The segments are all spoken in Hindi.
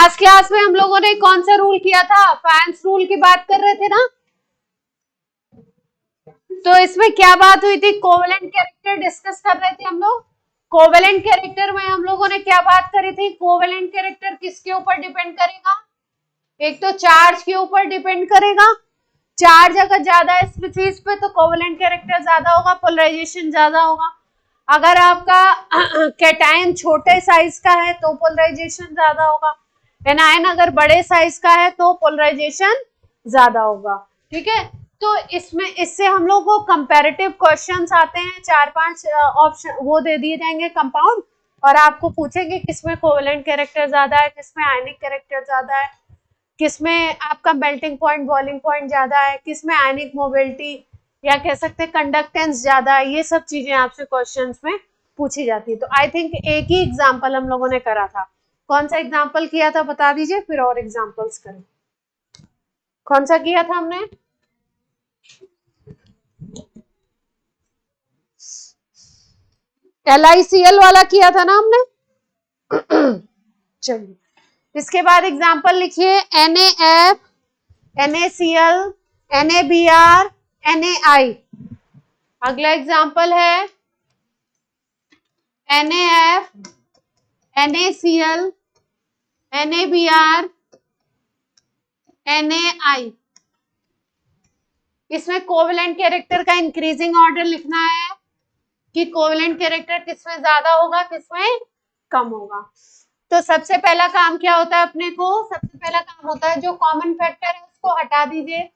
आज क्लास में हम लोगों ने कौन सा रूल किया था? फैंस रूल की बात कर रहे थे ना। तो इसमें क्या बात हुई थी? कोवेलेंट कैरेक्टर डिस्कस कर रहे थे हम लोग। कोवेलेंट कैरेक्टर में हम लोगों ने क्या बात करी थी? कोवेलेंट कैरेक्टर किसके ऊपर डिपेंड करेगा? एक तो चार्ज के ऊपर डिपेंड करेगा। चार्ज अगर ज्यादा है स्पीसीज पे तो कोवेलेंट कैरेक्टर ज्यादा होगा, पोलराइजेशन ज्यादा होगा। अगर आपका कैटायन छोटे साइज का है तो पोलराइजेशन ज्यादा होगा। एनायन अगर बड़े साइज का है तो पोलराइजेशन ज्यादा होगा। ठीक है, तो इसमें इससे हम लोग को कंपैरेटिव क्वेश्चंस आते हैं, 4-5 ऑप्शन वो दे दिए जाएंगे कंपाउंड, और आपको पूछेंगे किसमें कोवेलेंट कैरेक्टर ज्यादा है, किसमें आयनिक कैरेक्टर ज्यादा है, किसमें आपका मेल्टिंग पॉइंट बॉइलिंग पॉइंट ज्यादा है, किसमें आयनिक मोबिलिटी या कह सकते हैं कंडक्टेंस ज्यादा है। ये सब चीजें आपसे क्वेश्चंस में पूछी जाती है। तो आई थिंक एक ही एग्जांपल हम लोगों ने करा था। कौन सा एग्जांपल किया था बता दीजिए, फिर और एग्जांपल्स करें। कौन सा किया था हमने? LiCl वाला किया था ना हमने। चलिए, इसके बाद एग्जांपल लिखिए। NaF, NaCl, NaBr, NaI। अगला एग्जांपल है NaF, NaCl, NaBr, NaI। इसमें कोवेलेंट कैरेक्टर का इंक्रीजिंग ऑर्डर लिखना है कि कोवेलेंट कैरेक्टर किसमें ज्यादा होगा, किसमें कम होगा। तो सबसे पहला काम क्या होता है अपने को? सबसे पहला काम होता है जो कॉमन फैक्टर है उसको हटा दीजिए।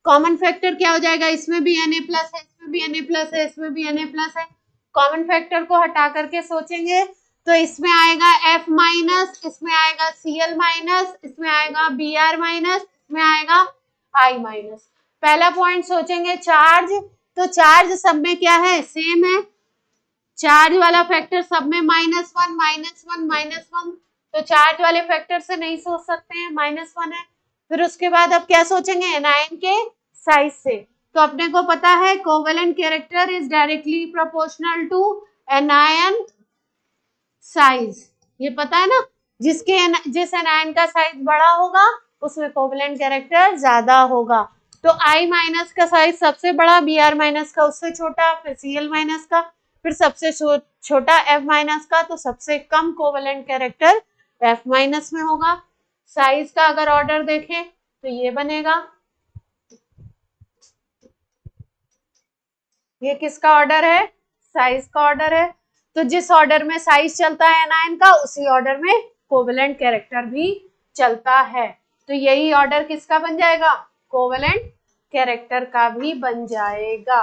कॉमन फैक्टर क्या हो जाएगा? इसमें भी Na प्लस है, इसमें भी Na प्लस है, इसमें भी Na प्लस है। कॉमन फैक्टर को हटा करके सोचेंगे तो इसमें आएगा F माइनस, इसमें आएगा Cl माइनस, इसमें आएगा Br माइनस, इसमें आएगा I माइनस। पहला पॉइंट सोचेंगे चार्ज, तो चार्ज सब में क्या है? सेम है। चार्ज वाला फैक्टर सब में -1 -1 -1, तो चार्ज वाले फैक्टर से नहीं सोच सकते हैं, -1 है। फिर उसके बाद अब क्या सोचेंगे? एनायन के साइज से। तो अपने को पता है covalent character is directly proportional to anion size, ये पता है ना। जिस एनायन का साइज बड़ा होगा उसमें कोवेलेंट कैरेक्टर ज्यादा होगा। तो I माइनस का साइज सबसे बड़ा, Br माइनस का उससे छोटा, फिर Cl माइनस का, फिर सबसे छोटा F माइनस का, तो सबसे कम कोवेलेंट कैरेक्टर F माइनस में होगा। साइज का अगर ऑर्डर देखें तो ये बनेगा। ये किसका ऑर्डर है? साइज का ऑर्डर है। तो जिस ऑर्डर में साइज चलता है एनायन का उसी ऑर्डर में कोवेलेंट कैरेक्टर भी चलता है। तो यही ऑर्डर किसका बन जाएगा? कोवेलेंट कैरेक्टर का भी बन जाएगा।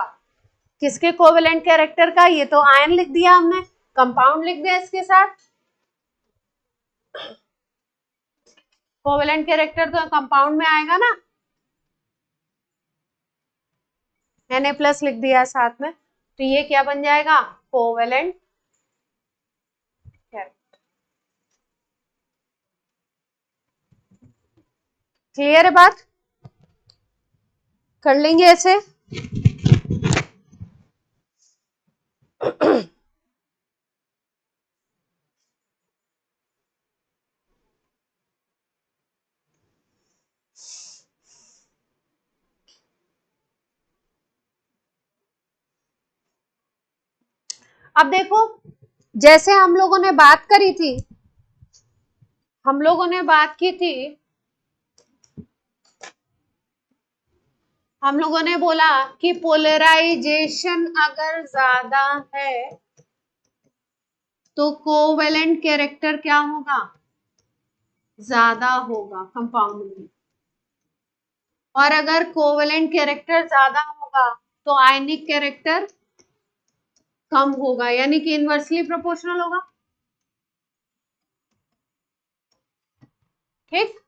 किसके कोवेलेंट कैरेक्टर का? ये तो आयन लिख दिया हमने, कंपाउंड लिख दिया इसके साथ। कोवेलेंट कैरेक्टर तो कंपाउंड में आएगा ना, Na प्लस लिख दिया साथ में, तो ये क्या बन जाएगा? Covalent character. क्लियर है बात? कर लेंगे ऐसे। अब देखो, जैसे हम लोगों ने बात करी थी, हम लोगों ने बात की थी, हम लोगों ने बोला कि पोलराइजेशन अगर ज्यादा है तो कोवेलेंट कैरेक्टर क्या होगा? ज्यादा होगा कंपाउंड में। और अगर कोवेलेंट कैरेक्टर ज्यादा होगा तो आयनिक कैरेक्टर कम होगा, यानी कि इनवर्सली प्रोपोर्शनल होगा। ठीक।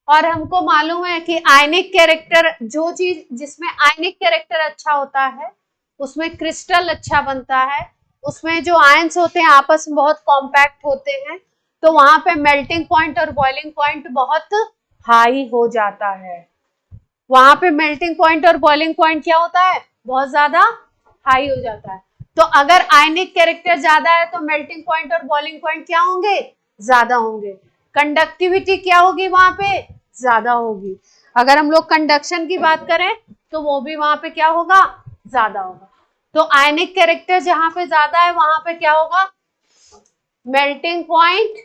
और हमको मालूम है कि आयनिक कैरेक्टर, जो चीज जिसमें आयनिक कैरेक्टर अच्छा होता है उसमें क्रिस्टल अच्छा बनता है, उसमें जो आयंस होते हैं आपस में बहुत कॉम्पैक्ट होते हैं, तो वहां पे मेल्टिंग पॉइंट और बॉइलिंग पॉइंट बहुत हाई हो जाता है। वहां पे मेल्टिंग पॉइंट और बॉइलिंग पॉइंट क्या होता है? बहुत ज्यादा हाई हो जाता है। तो अगर आयनिक कैरेक्टर ज्यादा है तो मेल्टिंग पॉइंट और बॉइलिंग पॉइंट क्या होंगे? ज्यादा होंगे। कंडक्टिविटी क्या होगी वहां पे, ज्यादा होगी। अगर हम लोग कंडक्शन की बात करें तो वो भी वहां पे क्या होगा, ज्यादा होगा। तो आयनिक कैरेक्टर जहां पे ज्यादा है वहां पे क्या होगा, melting point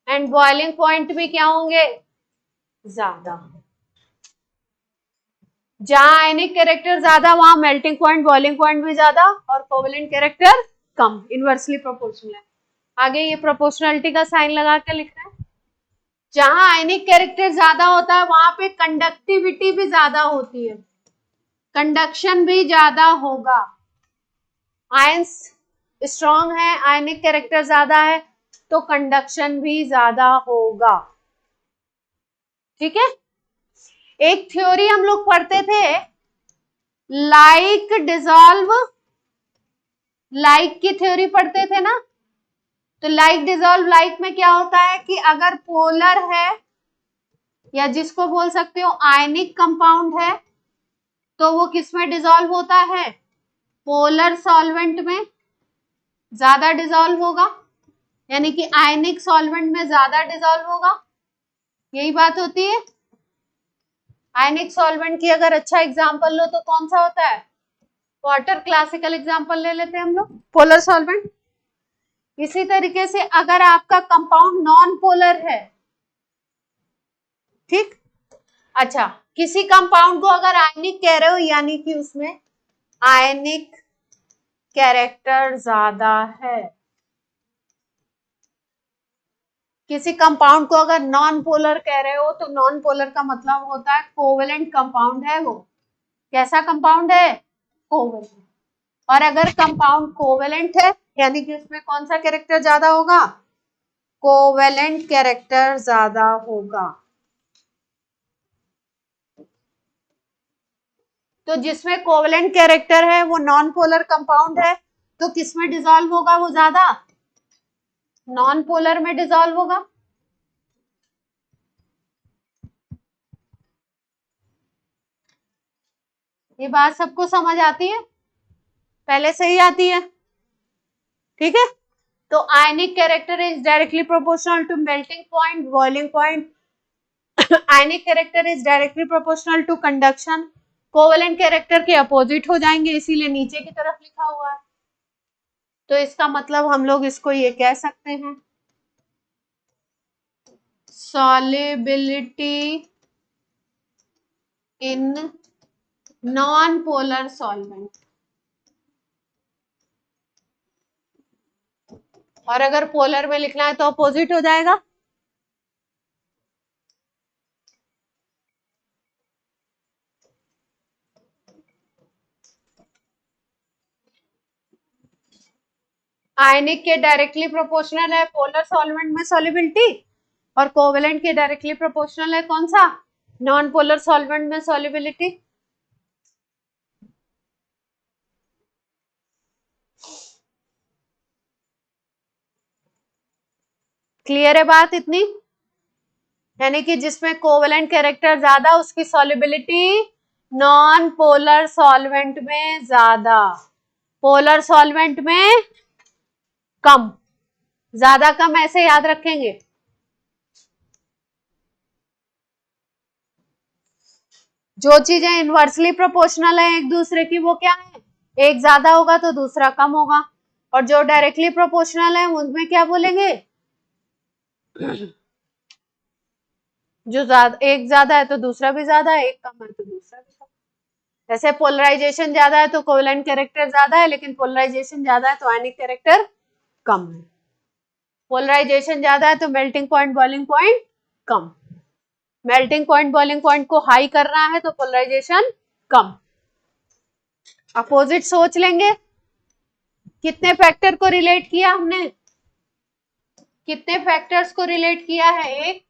and boiling point भी क्या होंगे, ज्यादा। जहां आयनिक कैरेक्टर ज्यादा वहां मेल्टिंग पॉइंट बॉइलिंग पॉइंट भी ज्यादा, और कोवेलेंट कैरेक्टर कम, इनवर्सली प्रोपोर्शनल है। आगे ये प्रोपोर्शनलिटी का साइन लगा के लिखना है। जहां आयनिक कैरेक्टर ज्यादा होता है वहां पे कंडक्टिविटी भी ज्यादा होती है, कंडक्शन भी ज्यादा होगा। आयंस स्ट्रॉन्ग है, आयनिक कैरेक्टर ज्यादा है, तो कंडक्शन भी ज्यादा होगा। ठीक है। एक थ्योरी हम लोग पढ़ते थे, लाइक डिसॉल्व, लाइक की थ्योरी पढ़ते थे ना। तो लाइक डिसॉल्व लाइक में क्या होता है कि अगर पोलर है, या जिसको बोल सकते हो आयनिक कंपाउंड है, तो वो किस में डिसॉल्व होता है, पोलर सॉल्वेंट में ज्यादा डिसॉल्व होगा, यानी कि आयनिक सॉल्वेंट में ज्यादा डिसॉल्व होगा। यही बात होती है। आयनिक सॉल्वेंट की अगर अच्छा एग्जांपल लो तो कौन सा होता है, वाटर। क्लासिकल एग्जांपल ले लेते हैं हम लोग, पोलर सॉल्वेंट। इसी तरीके से अगर आपका कंपाउंड नॉन पोलर है, ठीक, अच्छा, किसी कंपाउंड को अगर आयनिक कह रहे हो यानी कि उसमें आयनिक कैरेक्टर ज्यादा है। किसी कंपाउंड को अगर नॉन पोलर कह रहे हो तो नॉन पोलर का मतलब होता है कोवेलेंट कंपाउंड है वो। कैसा कंपाउंड है, कोवेलेंट। और अगर कंपाउंड कोवेलेंट है यानी कि उसमें कौन सा कैरेक्टर ज्यादा होगा, कोवेलेंट कैरेक्टर ज्यादा होगा। तो जिसमें कोवेलेंट कैरेक्टर है वो नॉन पोलर कंपाउंड है, तो किसमें डिसॉल्व होगा वो ज्यादा, नॉन पोलर में डिसॉल्व होगा। ये बात सबको समझ आती है, पहले से ही आती है, ठीक है। तो ionic character is directly proportional to melting point, boiling point. Ionic character is directly proportional to conduction. Covalent character के अपोजिट हो जाएंगे, इसीलिए नीचे की तरफ लिखा हुआ है। तो इसका मतलब हम लोग इसको ये कह सकते हैं, solubility in non-polar solvent। और अगर पोलर में लिखना है तो अपोजिट हो जाएगा। आयनिक के डायरेक्टली प्रोपोर्शनल है पोलर सॉल्वेंट में सॉल्युबिलिटी, और कोवेलेंट के डायरेक्टली प्रोपोर्शनल है कौन सा, नॉन पोलर सॉल्वेंट में सॉल्युबिलिटी। क्लियर है बात इतनी, यानी कि जिसमें कोवेलेंट कैरेक्टर ज्यादा उसकी सॉल्युबिलिटी नॉन पोलर सॉल्वेंट में ज्यादा, पोलर सॉल्वेंट में कम। ज्यादा कम ऐसे याद रखेंगे। जो चीजें इनवर्सली प्रोपोर्शनल है एक दूसरे की वो क्या है, एक ज्यादा होगा तो दूसरा कम होगा। और जो डायरेक्टली प्रोपोर्शनल है उनमें क्या बोलेंगे, जो एक ज्यादा है तो दूसरा भी ज्यादा है, एक कम है तो दूसरा भी कम। जैसे पोलराइजेशन ज्यादा है तो कोवेलेंट कैरेक्टर ज्यादा है, लेकिन पोलराइजेशन ज्यादा है तो आयनिक कैरेक्टर कम है। पोलराइजेशन ज्यादा है तो मेल्टिंग पॉइंट बॉइलिंग पॉइंट कम। मेल्टिंग पॉइंट बॉइलिंग पॉइंट को हाई करना है तो पोलराइजेशन कम। अपोजिट सोच लेंगे। कितने फैक्टर को रिलेट किया हमने, कितने फैक्टर्स को रिलेट किया है, एक,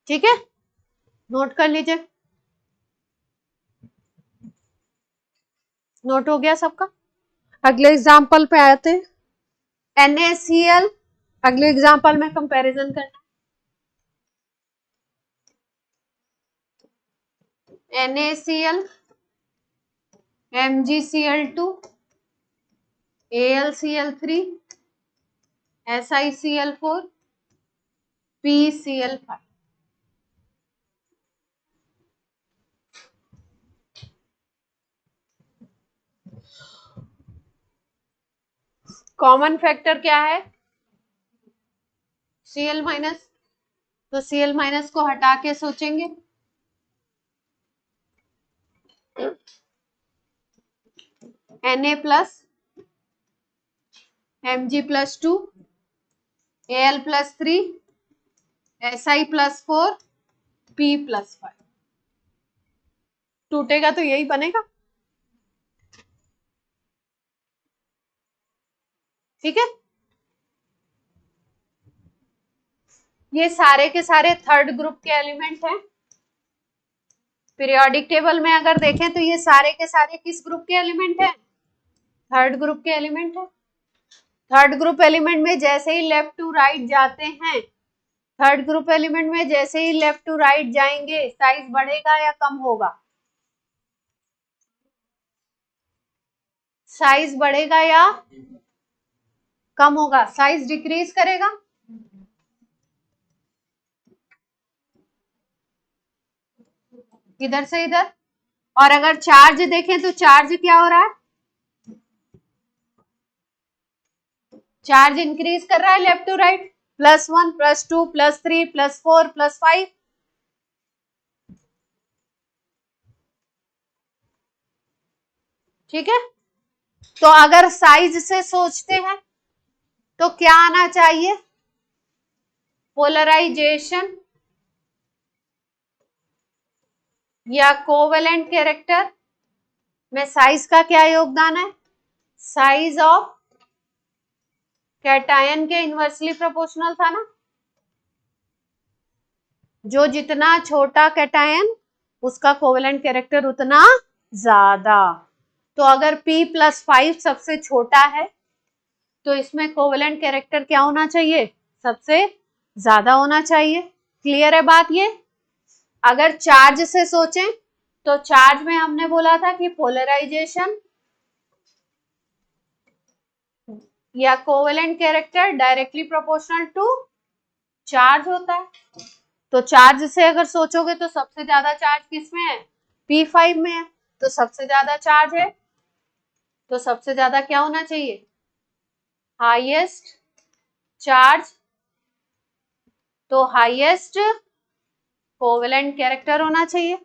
ठीक है, नोट कर लीजिए। नोट हो गया सबका। अगले एग्जाम्पल पे आते हैं, NaCl। अगले एग्जाम्पल में कंपैरिजन करना। NaCl, MgCl2, AlCl3, SiCl4, PCl5। Common factor क्या है? Cl माइनस, तो Cl माइनस को हटा के सोचेंगे, Na plus, Mg plus 2, Al plus 3, Si plus 4, P plus 5। टूटेगा तो यही बनेगा, ठीक है। ये सारे के सारे थर्ड ग्रुप के एलिमेंट हैं। पीरियोडिक टेबल में अगर देखें तो ये सारे के सारे किस ग्रुप के एलिमेंट हैं? थर्ड ग्रुप के एलिमेंट है। थर्ड ग्रुप एलिमेंट में जैसे ही लेफ्ट टू राइट जाते हैं, थर्ड ग्रुप एलिमेंट में जैसे ही लेफ्ट टू राइट जाएंगे, साइज बढ़ेगा या कम होगा? साइज बढ़ेगा या कम होगा? साइज डिक्रीज करेगा, इधर से इधर। और अगर चार्ज देखें तो चार्ज क्या हो रहा है? चार्ज इंक्रीज कर रहा है लेफ्ट टू राइट, +1, +2, +3, +4, +5। ठीक है, तो अगर साइज से सोचते हैं तो क्या आना चाहिए? पोलराइजेशन या कोवेलेंट कैरेक्टर में साइज का क्या योगदान है? साइज ऑफ कैटायन के इनवर्सली प्रोपोर्शनल था ना, जो जितना छोटा कैटायन उसका कोवेलेंट कैरेक्टर उतना ज्यादा। तो अगर P+5 सबसे छोटा है तो इसमें कोवेलेंट कैरेक्टर क्या होना चाहिए? सबसे ज्यादा होना चाहिए। क्लियर है बात ये? अगर चार्ज से सोचें तो चार्ज में हमने बोला था कि पोलराइजेशन या covalent character directly proportional to charge होता है। तो चार्ज से अगर सोचोगे तो सबसे ज्यादा चार्ज किस में है? P5 में है। तो सबसे ज्यादा चार्ज है, तो सबसे ज्यादा क्या होना चाहिए? हाईएस्ट चार्ज, तो हाईएस्ट कोवेलेंट कैरेक्टर होना चाहिए।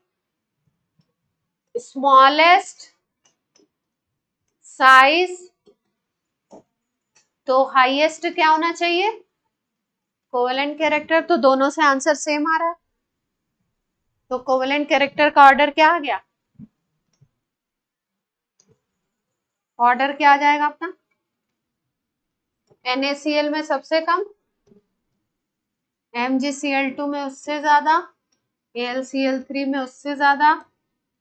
स्मॉलेस्ट साइज, तो हाईएस्ट क्या होना चाहिए? Covalent character. तो दोनों से आंसर सेम आ रहा है, तो कोवेलेंट कैरेक्टर का ऑर्डर क्या आ गया? ऑर्डर क्या आ जाएगा अपना? NaCl में सबसे कम, MgCl2 में उससे ज्यादा, AlCl3 में उससे ज्यादा,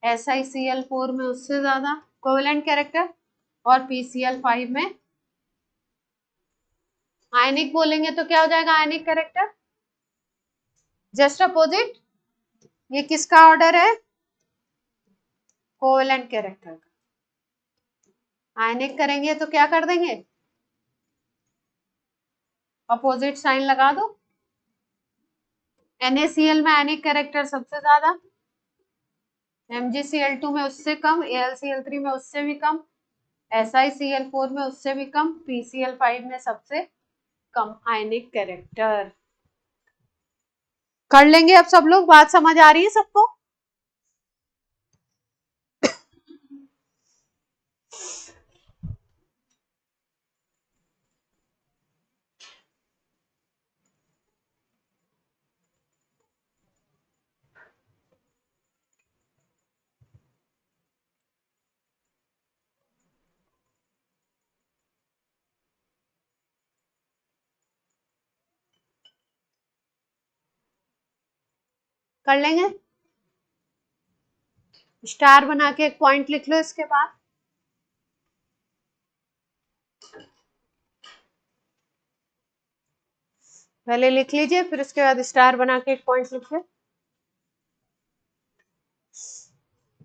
SiCl4 में उससे ज्यादा कोवेलेंट कैरेक्टर, और PCl5 में आयनिक बोलेंगे तो क्या हो जाएगा? आयनिक कैरेक्टर जस्ट अपोजिट। ये किसका ऑर्डर है? कोवेलेंट कैरेक्टर का। आयनिक करेंगे तो क्या कर देंगे? अपोजिट साइन लगा दो। NaCl में आयनिक कैरेक्टर सबसे ज्यादा, MgCl2 में उससे कम, AlCl3 में उससे भी कम, SiCl4 में उससे भी कम, PCl5 में सबसे कम आयनिक कैरेक्टर। कर लेंगे अब सब लोग, बात समझ आ रही है सबको? कर लेंगे, स्टार बना के एक पॉइंट लिख लो इसके बाद। पहले लिख लीजिए, फिर उसके बाद स्टार बना के एक पॉइंट लिखिए।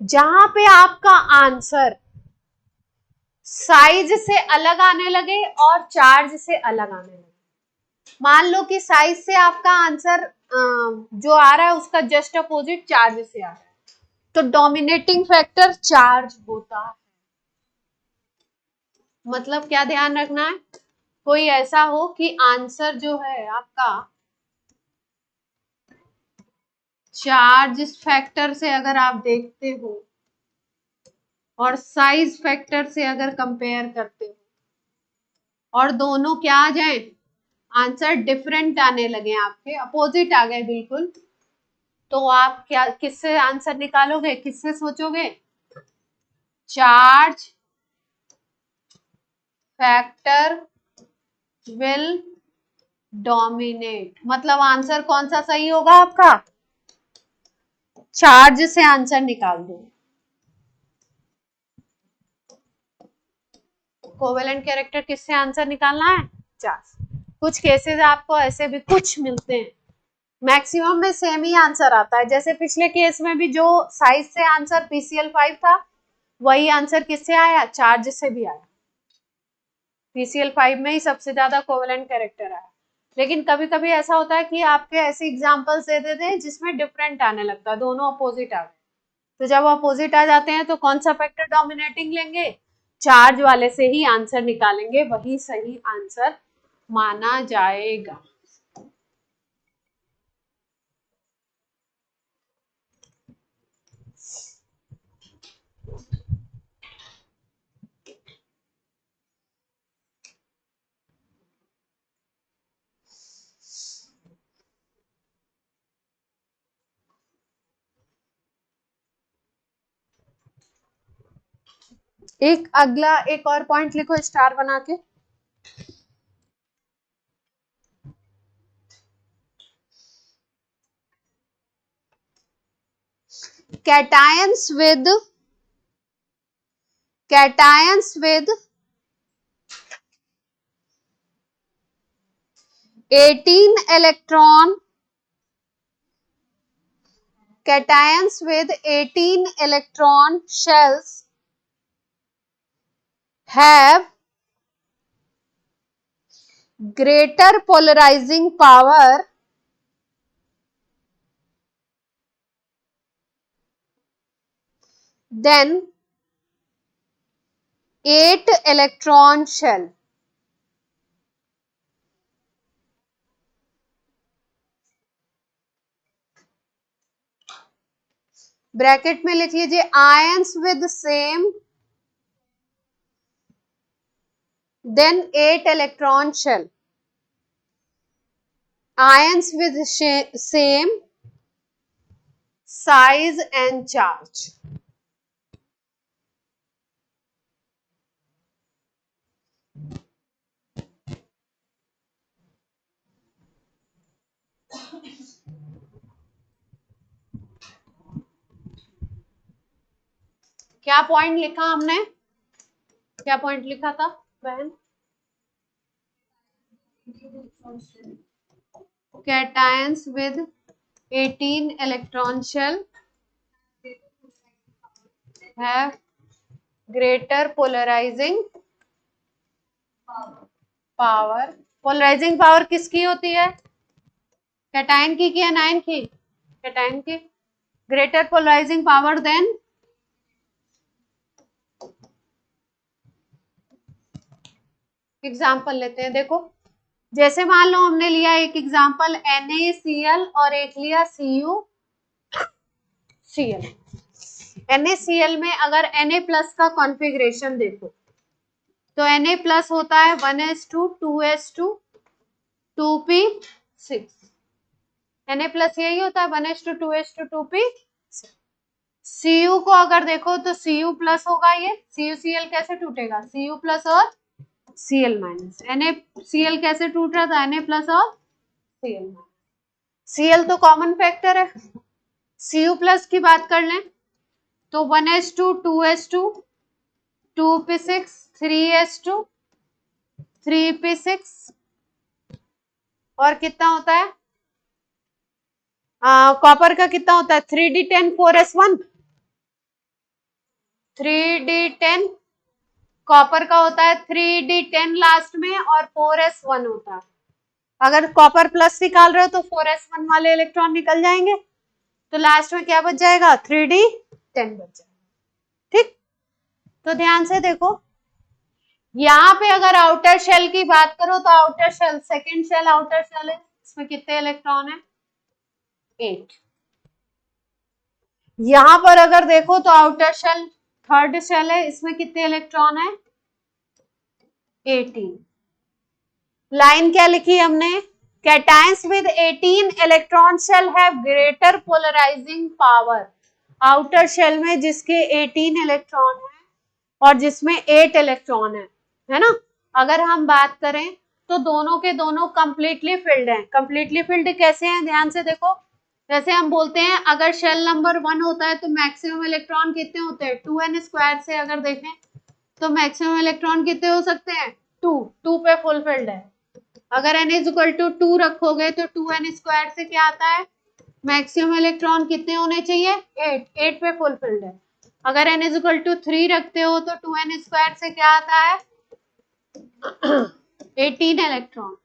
जहां पे आपका आंसर साइज से अलग आने लगे और चार्ज से अलग आने लगे। मान लो कि साइज से आपका आंसर जो आ रहा है उसका जस्ट अपोजिट चार्ज से आ रहा है, तो डोमिनेटिंग फैक्टर चार्ज होता है। मतलब क्या ध्यान रखना है, कोई ऐसा हो कि आंसर जो है आपका चार्ज फैक्टर से अगर आप देखते हो और साइज फैक्टर से अगर कंपेयर करते हो और दोनों क्या आ जाए, आंसर डिफरेंट आने लगे, आपके अपोजिट आ गए बिल्कुल, तो आप क्या किससे आंसर निकालोगे, किससे सोचोगे, चार्ज फैक्टर विल डोमिनेट। मतलब आंसर कौन सा सही होगा आपका, चार्ज से आंसर निकाल दो। कोवेलेंट कैरेक्टर किससे आंसर निकालना है, चार्ज। कुछ केसेस आपको ऐसे भी कुछ मिलते हैं, मैक्सिमम में सेम ही आंसर आता है। जैसे पिछले केस में भी जो साइज से आंसर PCl5 था, वही आंसर किससे आया, चार्ज से भी आया। PCl5 में ही सबसे ज्यादा कोवेलेंट कैरेक्टर आया। लेकिन कभी कभी ऐसा होता है कि आपके ऐसे एग्जांपल्स दे देते हैं जिसमें डिफरेंट आने लगता है, दोनों अपोजिट आ गए। तो जब अपोजिट आ जाते हैं तो कौन सा फैक्टर डोमिनेटिंग लेंगे, चार्ज वाले से ही आंसर निकालेंगे, वही सही आंसर माना जाएगा। एक अगला एक और पॉइंट लिखो स्टार बना के, cations with 18 electron shells have greater polarizing power than 8 electron shell। Bracket में लिख लीजिए ions with same than 8 electron shell, ions with same size and charge. क्या पॉइंट लिखा हमने, क्या पॉइंट लिखा था बहन, cations with 18 electron shell have greater polarizing power। Polarising power किसकी होती है, कैटायन की या एनायन की, कैटायन की। Greater polarising power than, example लेते हैं। देखो जैसे मान लो हमने लिया एक एग्जाम्पल NaCl और एक लिया CuCl। NaCl में अगर Na+ का कॉन्फ़िगरेशन देखो तो Na+ होता है 1s2 2s2 2p6। Na+ यही होता है 1s2 2s2 2p6। Cu को अगर देखो तो Cu+ होगा, ये CuCl कैसे टूटेगा, Cu+ और Cl-। NaCl कैसे टूट रहा था, Na+ और Cl-। Cl तो कॉमन फैक्टर है। Cu+ की बात कर लें तो 1s2 2s2 2p6 3s2 3p6 और कितना होता है, कॉपर का कितना होता है 3d10 4s1 3d10 कॉपर का होता है 3d10 लास्ट में और 4s1 होता है। अगर कॉपर प्लस निकाल रहे हो तो 4s1 वाले इलेक्ट्रॉन निकल जाएंगे, तो लास्ट में क्या बच जाएगा 3d10 बच जाएगा। ठीक, तो ध्यान से देखो, यहाँ पे अगर आउटर शेल की बात करो तो outer shell second shell outer shell है, इसमें कितने इलेक्ट्रॉन है 8। यहां पर अगर देखो तो आउटर शेल थर्ड शेल है, इसमें कितने इलेक्ट्रॉन है 18। लाइन क्या लिखी हमने, cations with 18 electron shell have greater polarising power. Outer shell में जिसके 18 इलेक्ट्रॉन है और जिसमें 8 इलेक्ट्रॉन है ना। अगर हम बात करें तो दोनों के दोनों कंप्लीटली फिल्ड हैं। कंप्लीटली फिल्ड कैसे हैं, ध्यान से देखो, जैसे हम बोलते हैं अगर शेल नंबर 1 होता है तो मैक्सिमम इलेक्ट्रॉन कितने होते हैं 2n² से अगर देखें तो मैक्सिमम इलेक्ट्रॉन कितने हो सकते हैं 2 पे फुल फिल्ड है। अगर n इज इक्वल टू 2 रखोगे तो 2n² से क्या आता है मैक्सिमम इलेक्ट्रॉन कितने होने चाहिए 8 पे फुल फिल्ड है। अगर n इज इक्वल टू 3 रखते हो तो 2n² से क्या आता है 18 इलेक्ट्रॉन।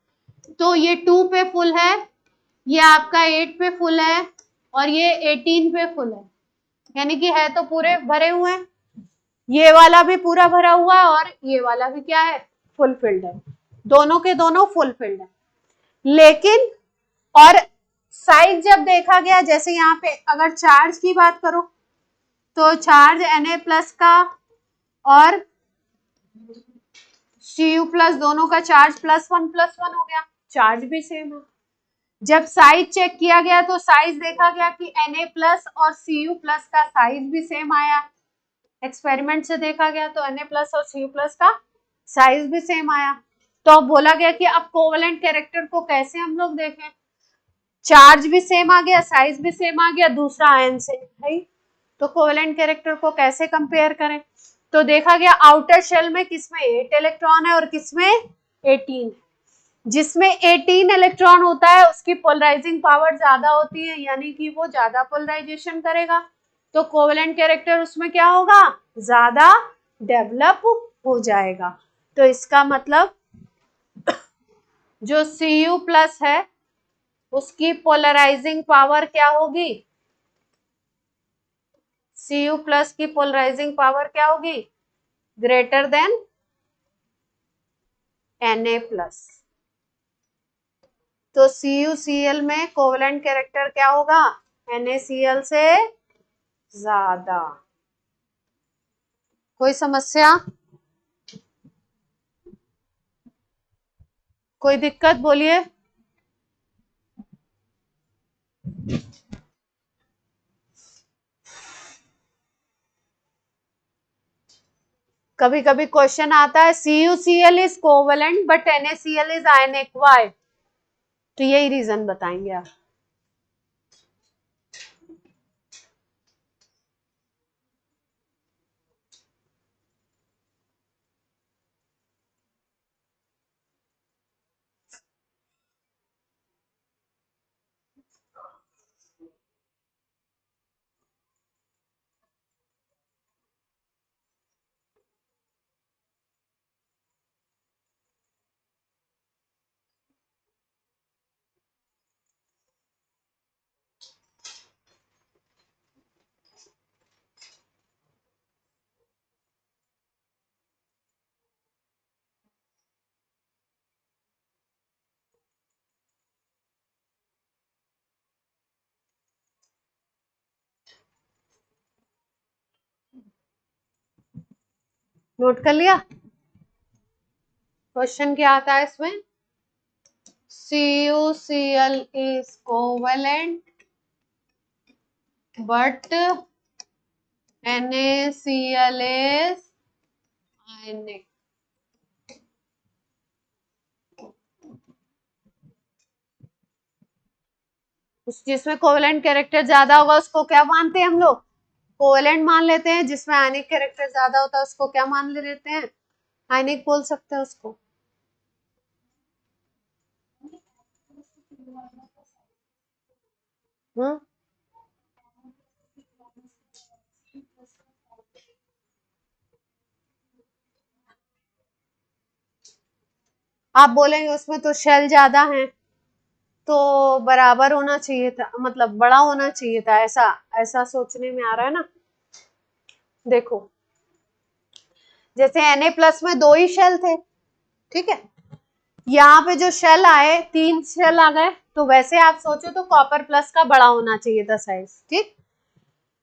तो ये 2 पे फुल है, ये आपका 8 पे फुल है और ये 18 पे फुल है, यानी कि है तो पूरे भरे हुए हैं। ये वाला भी पूरा भरा हुआ है और ये वाला भी क्या है फुल फिल्ड है, दोनों के दोनों फुल फिल्ड है। लेकिन और साइज जब देखा गया, जैसे यहाँ पे अगर चार्ज की बात करो तो चार्ज Na+ का और Cu+ दोनों का चार्ज +1 हो गया, चार्ज भी सेम है। जब साइज चेक किया गया तो साइज देखा गया कि Na+ और Cu+ का साइज भी सेम आया, एक्सपेरिमेंट से देखा गया तो Na+ और Cu+ का साइज भी सेम आया। तो अब बोला गया कि अब कोवेलेंट कैरेक्टर को कैसे हम लोग देखें, चार्ज भी सेम आ गया, साइज भी सेम आ गया, दूसरा आयन से है, तो कोवेलेंट कैरेक्टर को कैसे कंपेयर करें। तो देखा गया आउटर शेल में किसमें 8 इलेक्ट्रॉन है और किसमें 18 है। जिसमें 18 इलेक्ट्रॉन होता है उसकी पोलराइजिंग पावर ज्यादा होती है, यानी कि वो ज्यादा पोलराइजेशन करेगा, तो कोवेलेंट कैरेक्टर उसमें क्या होगा ज्यादा डेवलप हो जाएगा। तो इसका मतलब जो Cu+ है उसकी पोलराइजिंग पावर क्या होगी, Cu+ की पोलराइजिंग पावर क्या होगी ग्रेटर देन Na+। तो CuCl में कोवेलेंट कैरेक्टर क्या होगा NaCl से ज्यादा। कोई समस्या, कोई दिक्कत बोलिए। कभी कभी क्वेश्चन आता है CuCl is covalent but NaCl is ionic, why, तो यही रीजन बताएंगे आप। नोट कर लिया, क्वेश्चन क्या आता है इसमें, CuCl is covalent but NaCl is ionic। जिसमें कोवेलेंट कैरेक्टर ज्यादा होगा उसको क्या मानते हैं हम लोग कोवेलेंट मान लेते हैं, जिसमें आयनिक कैरेक्टर ज्यादा होता है उसको क्या मान लेते हैं आयनिक बोल सकते हैं उसको। हम्म, आप बोलेंगे उसमें तो शेल ज्यादा है, तो बराबर होना चाहिए था, मतलब बड़ा होना चाहिए था, ऐसा ऐसा सोचने में आ रहा है ना। देखो जैसे Na+ में 2 ही शेल थे, ठीक है, यहाँ पे जो शेल आए 3 शेल आ गए, तो वैसे आप सोचो तो कॉपर प्लस का बड़ा होना चाहिए था साइज, ठीक।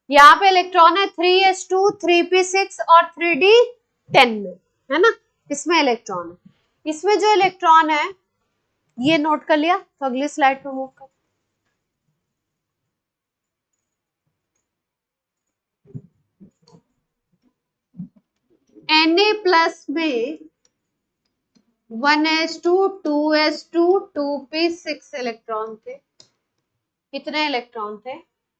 यहाँ पे इलेक्ट्रॉन है 3s2, 3p6 और 3d10 में, है ना, इसमें इलेक्ट्रॉन है। इसमें जो इलेक्ट्रॉन है ये नोट कर लिया, तो अगली स्लाइड पे मूव कर। Na+ में 1s2, 2s2, 2p6 इलेक्ट्रॉन थे। कितने इलेक्ट्रॉन थे,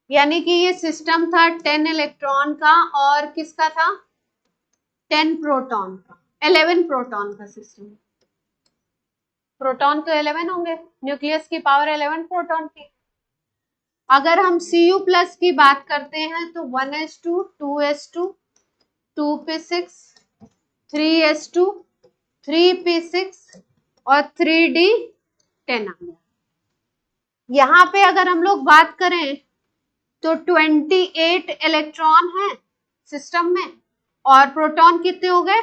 यानी कि ये सिस्टम था 10 इलेक्ट्रॉन का और किसका था, 10 प्रोटॉन का, 11 प्रोटॉन का सिस्टम। प्रोटॉन तो 11 होंगे, न्यूक्लियस की पावर 11 प्रोटॉन की। अगर हम Cu+ की बात करते हैं तो 1s2, 2s2, 2p6, 3s2, 3p6 और 3d10 आ गया। यहाँ पे अगर हम लोग बात करें तो 28 इलेक्ट्रॉन है सिस्टम में, और प्रोटॉन कितने हो गए,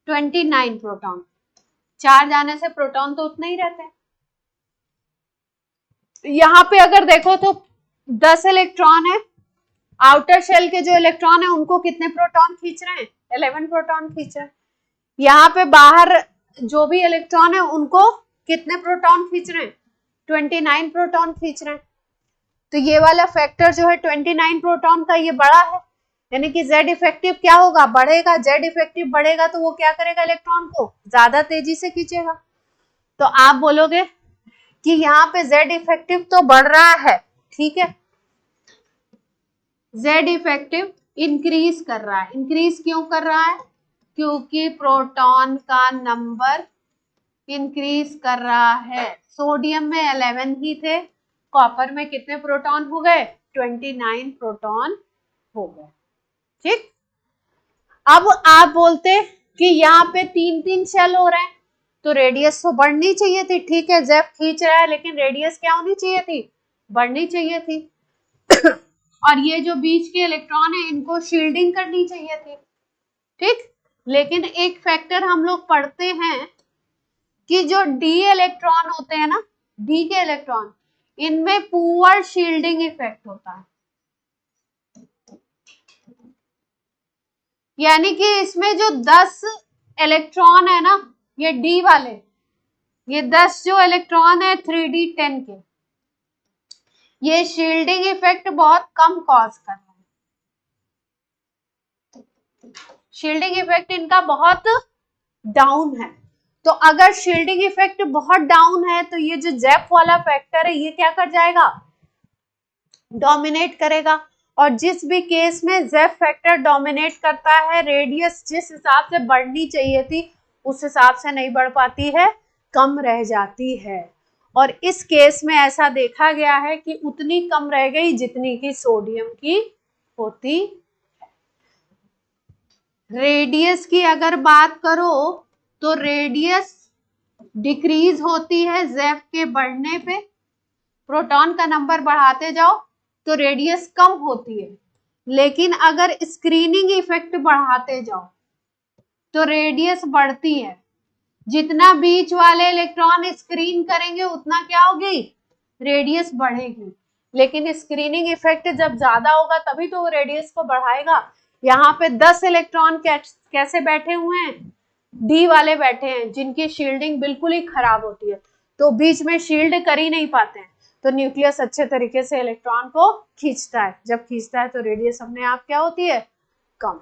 29 प्रोटॉन। 4 जाने से प्रोटॉन तो उतने ही रहते हैं। यहाँ पे अगर देखो तो 10 इलेक्ट्रॉन है, आउटर शेल के जो इलेक्ट्रॉन है उनको कितने प्रोटॉन खींच रहे हैं, 11 प्रोटॉन खींच रहे हैं। यहाँ पे बाहर जो भी इलेक्ट्रॉन है उनको कितने प्रोटॉन खींच रहे हैं, 29 प्रोटॉन खींच रहे हैं। तो ये वाला फैक्टर जो है 29 प्रोटॉन का, ये बड़ा है, यानी कि Z इफेक्टिव क्या होगा, बढ़ेगा। Z इफेक्टिव बढ़ेगा तो वो क्या करेगा, इलेक्ट्रॉन को ज्यादा तेजी से खींचेगा। तो आप बोलोगे कि यहाँ पे Z इफेक्टिव तो बढ़ रहा है, ठीक है, Z इफेक्टिव इंक्रीज कर रहा है। इंक्रीज क्यों कर रहा है, क्योंकि प्रोटॉन का नंबर इंक्रीज कर रहा है। सोडियम में 11 ही थे, कॉपर में कितने प्रोटॉन हो गए, 29 प्रोटॉन हो गए, ठीक। अब आप बोलते कि यहाँ पे 3-3 शेल हो रहे हैं, तो रेडियस तो बढ़नी चाहिए थी, ठीक है, जेफ खींच रहा है, लेकिन रेडियस क्या होनी चाहिए थी, बढ़नी चाहिए थी। और ये जो बीच के इलेक्ट्रॉन है इनको शील्डिंग करनी चाहिए थी, ठीक। लेकिन एक फैक्टर हम लोग पढ़ते हैं कि जो डी इलेक्ट्रॉन होते हैं ना, डी के इलेक्ट्रॉन, इनमें पुअर शील्डिंग इफेक्ट होता है, यानी कि इसमें जो 10 इलेक्ट्रॉन है ना, ये डी वाले, ये 10 जो इलेक्ट्रॉन है 3d10 के, ये शील्डिंग इफेक्ट बहुत कम कॉज कर रहे हैं। शील्डिंग इफेक्ट इनका बहुत डाउन है। तो अगर शील्डिंग इफेक्ट बहुत डाउन है तो ये जो जेफ वाला फैक्टर है ये क्या कर जाएगा, डोमिनेट करेगा। और जिस भी केस में जेफ फैक्टर डोमिनेट करता है, रेडियस जिस हिसाब से बढ़नी चाहिए थी उस हिसाब से नहीं बढ़ पाती है, कम रह जाती है। और इस केस में ऐसा देखा गया है कि उतनी कम रह गई जितनी की सोडियम की होती। रेडियस की अगर बात करो तो रेडियस डिक्रीज होती है जेफ के बढ़ने पे, प्रोटॉन का नंबर बढ़ाते जाओ तो रेडियस कम होती है। लेकिन अगर स्क्रीनिंग इफेक्ट बढ़ाते जाओ तो रेडियस बढ़ती है। जितना बीच वाले इलेक्ट्रॉन स्क्रीन करेंगे उतना क्या होगी, रेडियस बढ़ेगी। लेकिन स्क्रीनिंग इफेक्ट जब ज्यादा होगा तभी तो वो रेडियस को बढ़ाएगा। यहाँ पे 10 इलेक्ट्रॉन कैसे बैठे हुए हैं, डी वाले बैठे हैं, जिनकी शील्डिंग बिल्कुल ही खराब होती है, तो बीच में शील्ड कर ही नहीं पाते हैं, तो न्यूक्लियस अच्छे तरीके से इलेक्ट्रॉन को खींचता है। जब खींचता है तो रेडियस अपने आप क्या होती है, कम।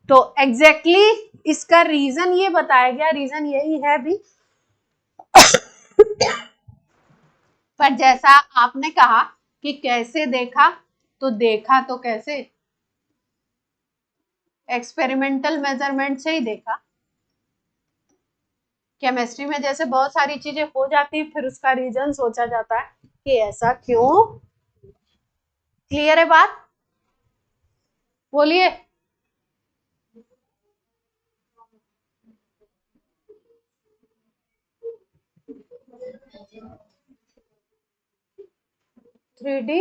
तो एग्जैक्टली इसका रीजन ये बताया गया, रीजन यही है भी। पर जैसा आपने कहा कि कैसे देखा, तो देखा तो कैसे, एक्सपेरिमेंटल मेजरमेंट से ही देखा। केमिस्ट्री में जैसे बहुत सारी चीजें हो जाती फिर उसका रीजन सोचा जाता है कि ऐसा क्यों। क्लियर है बात, बोलिए। 3D,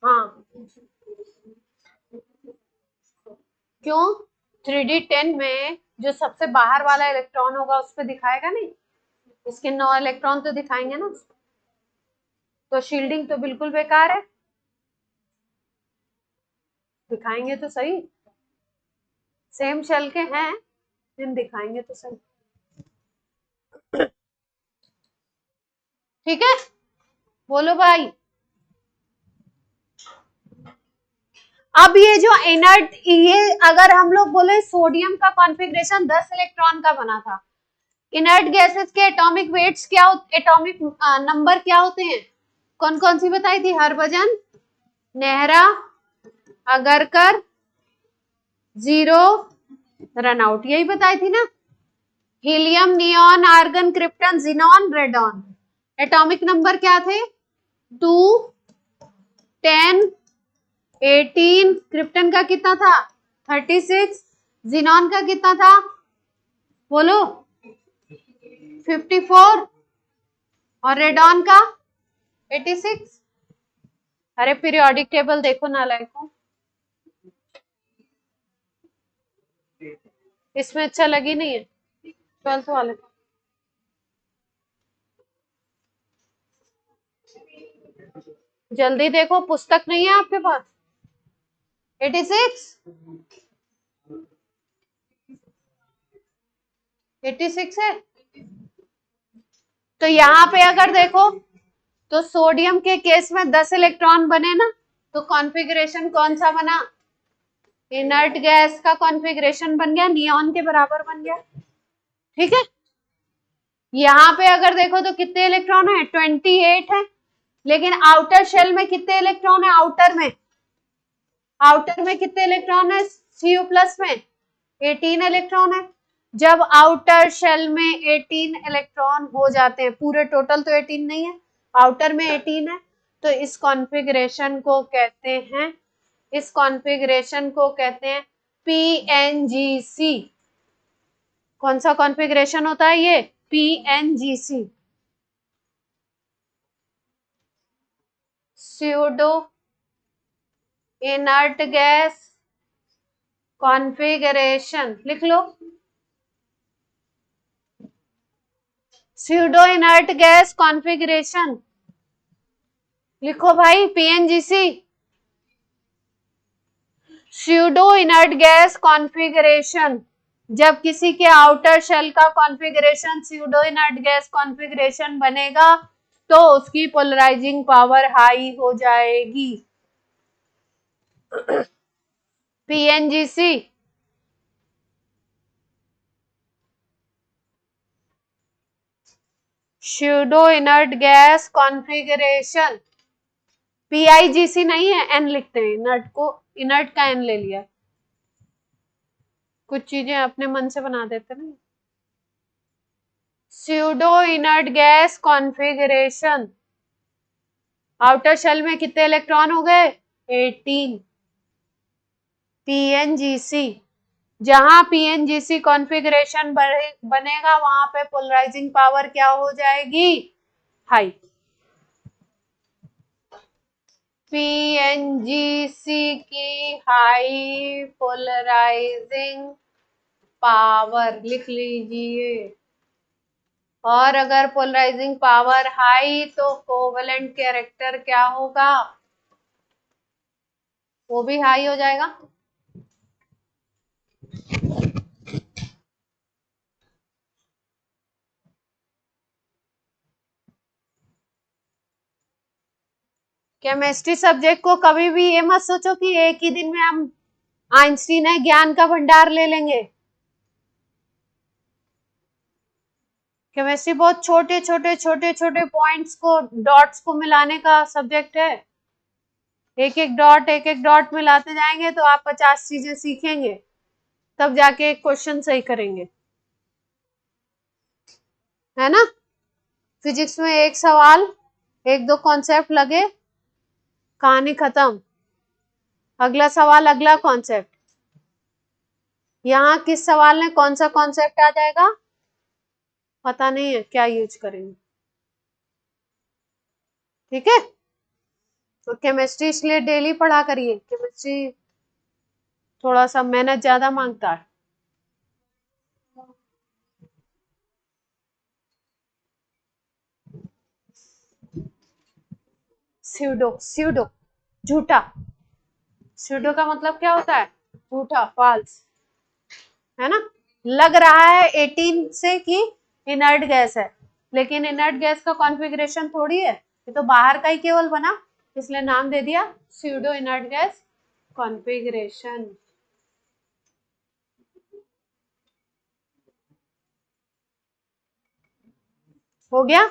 हाँ क्यों? 3D10 में जो सबसे बाहर वाला इलेक्ट्रॉन होगा उस पर दिखाएगा नहीं, इसके 9 इलेक्ट्रॉन तो दिखाएंगे ना, तो शील्डिंग तो बिल्कुल बेकार है, दिखाएंगे तो सही, सेम शेल के हैं लेकिन दिखाएंगे तो सही। ठीक है, बोलो भाई। अब ये जो इनर्ट, ये अगर हम लोग बोले सोडियम का कॉन्फ़िगरेशन 10 इलेक्ट्रॉन का बना था, इनर्ट गैसेस के एटॉमिक वेट्स क्या, एटॉमिक नंबर क्या होते हैं, कौन कौन सी बताई थी? हरभजन, नेहरा, अगरकर, जीरो, रनआउट, यही बताई थी ना। Helium, neon, argon, krypton, xenon, radon, atomic number क्या थे? 2, 10, 18, क्रिप्टन का कितना था? 36, जिनॉन का कितना था बोलो? 54, और रेडॉन का 86। अरे पीरियोडिक टेबल देखो ना लाइको, इसमें अच्छा लगी नहीं है 12th वाले। जल्दी देखो, पुस्तक नहीं है आपके पास? 86, 86 है। तो यहाँ पे अगर देखो तो सोडियम के केस में 10 इलेक्ट्रॉन बने ना, तो कॉन्फ़िगरेशन कौन सा बना? इनर्ट गैस का कॉन्फ़िगरेशन बन गया, नियॉन के बराबर बन गया। ठीक है, यहाँ पे अगर देखो तो कितने इलेक्ट्रॉन है? 28 है, लेकिन आउटर शेल में कितने इलेक्ट्रॉन है? आउटर में कितने इलेक्ट्रॉन है? Cu प्लस में 18 इलेक्ट्रॉन है। जब आउटर शेल में 18 इलेक्ट्रॉन हो जाते हैं, पूरे टोटल तो 18 नहीं है, आउटर में 18 है, तो इस कॉन्फ़िगरेशन को कहते हैं, इस कॉन्फ़िगरेशन को कहते हैं PNGC। कौन सा कॉन्फ़िगरेशन होता है ये? PNGC, pseudo inert gas configuration, लिख लो, स्यूडो इनर्ट गैस कॉन्फ़िगरेशन लिखो भाई, PNGC, pseudo inert gas configuration. जब किसी के आउटर शेल का configuration pseudo inert gas configuration बनेगा तो उसकी पोलराइजिंग पावर हाई हो जाएगी। PNGC, pseudo inert gas configuration. PIGC नहीं है, N लिखते हैं, इनर्ट को, इनर्ट का N ले लिया, कुछ चीजें अपने मन से बना देते ना। Pseudo inert gas configuration, outer shell में कितने इलेक्ट्रॉन हो गए? 18। PNGC, जहां PNGC कॉन्फ़िगरेशन बनेगा वहां पे पोलराइजिंग पावर क्या हो जाएगी? हाई। PNGC की हाई पोलराइजिंग पावर लिख लीजिए। और अगर पोलराइजिंग पावर हाई तो कोवेलेंट कैरेक्टर क्या होगा? वो भी हाई हो जाएगा। केमिस्ट्री सब्जेक्ट को कभी भी ये मत सोचो कि एक ही दिन में हम आइंस्टीन है ज्ञान का भंडार ले लेंगे। केमिस्ट्री बहुत छोटे छोटे छोटे छोटे पॉइंट्स को, डॉट्स को मिलाने का सब्जेक्ट है। एक एक डॉट मिलाते जाएंगे तो आप 50 चीजें सीखेंगे, तब जाके एक क्वेश्चन सही करेंगे, है ना। फिजिक्स में एक सवाल, एक दो कॉन्सेप्ट लगे, कहानी खत्म, अगला सवाल, अगला कॉन्सेप्ट। यहाँ किस सवाल में कौन सा कॉन्सेप्ट आ जाएगा? पता नहीं है क्या यूज करेंगे, ठीक है। तो केमिस्ट्री इसलिए डेली पढ़ा करिए, केमिस्ट्री थोड़ा सा मेहनत ज्यादा मांगता है। स्यूडो, स्यूडो झूठा, स्यूडो का मतलब क्या होता है? झूठा, फॉल्स, है ना। लग रहा है 18 से कि इनर्ट गैस है, लेकिन इनर्ट गैस का कॉन्फ़िगरेशन थोड़ी है, ये तो बाहर का ही केवल बना, इसलिए नाम दे दिया स्यूडो इनर्ट गैस कॉन्फ़िगरेशन। हो गया।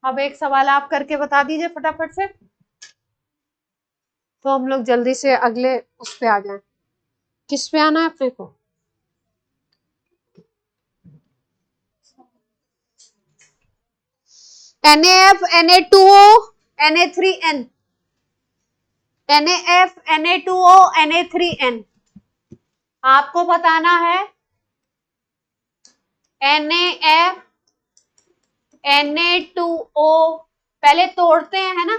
अब एक सवाल आप करके बता दीजिए फटाफट से, तो हम लोग जल्दी से अगले उस पे आ जाएं। किस पे आना है अपने को? NaF, Na2O, Na3N, NaF, Na2O, Na3N। आपको बताना है NaF, Na2O, पहले तोड़ते हैं, है ना।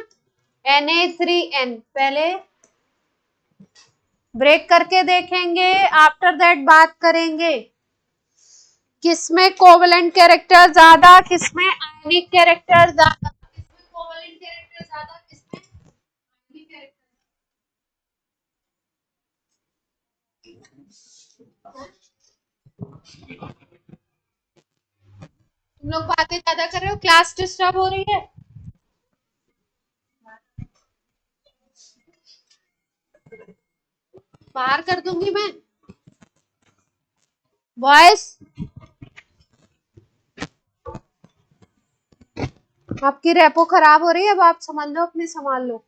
Na3N पहले ब्रेक करके देखेंगे, आफ्टर दैट बात करेंगे किसमें कोवेलेंट कैरेक्टर ज्यादा, किसमें आयनिक कैरेक्टर ज्यादा, किसमें कोवेलेंट कैरेक्टर ज्यादा, किसमें आयनिक कैरेक्टर। तुम लोग बातें ज्यादा कर रहे हो, क्लास डिस्टर्ब हो रही है। बाहर कर दूंगी मैं वॉइस। आपकी रेपो खराब हो रही है, अब आप समझ लो, अपनी संभाल लो।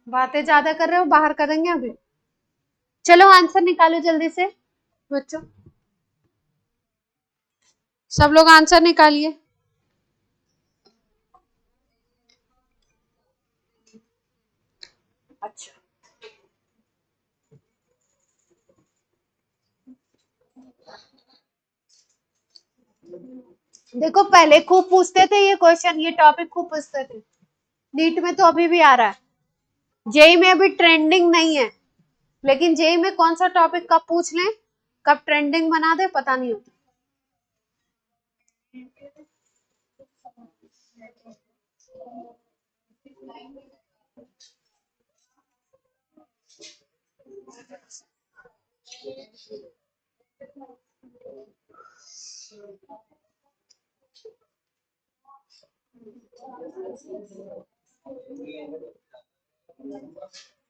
बातें ज्यादा कर रहे हो, बाहर करेंगे अभी। चलो आंसर निकालो जल्दी से बच्चों, सब लोग आंसर निकालिए। अच्छा, देखो पहले खूब पूछते थे ये क्वेश्चन, ये टॉपिक खूब पूछते थे, नीट में तो अभी भी आ रहा है, जेई में अभी ट्रेंडिंग नहीं है, लेकिन जेई में कौन सा टॉपिक कब पूछ लें, कब ट्रेंडिंग बना दे, पता नहीं होता।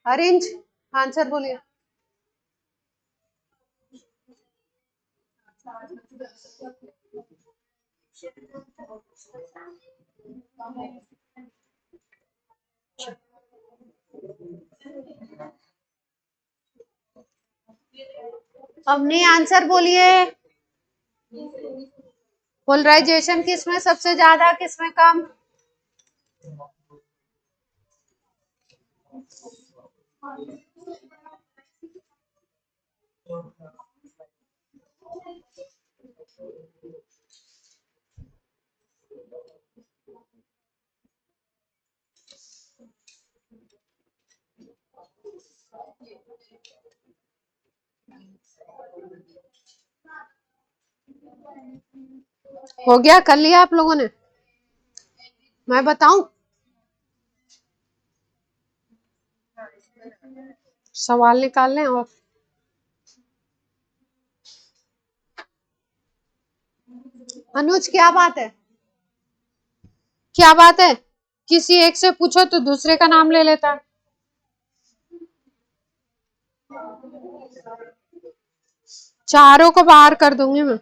अरेंज, आंसर बोलिए। अब नहीं, आंसर बोलिए। पोलराइजेशन किसमें सबसे ज्यादा, किसमें कम? हो गया, कर लिया आप लोगों ने? मैं बताऊं? सवाल निकाल लें और अनुज, क्या बात है, क्या बात है? किसी एक से पूछो तो दूसरे का नाम ले लेता है। चारों को बाहर कर दूंगी मैं,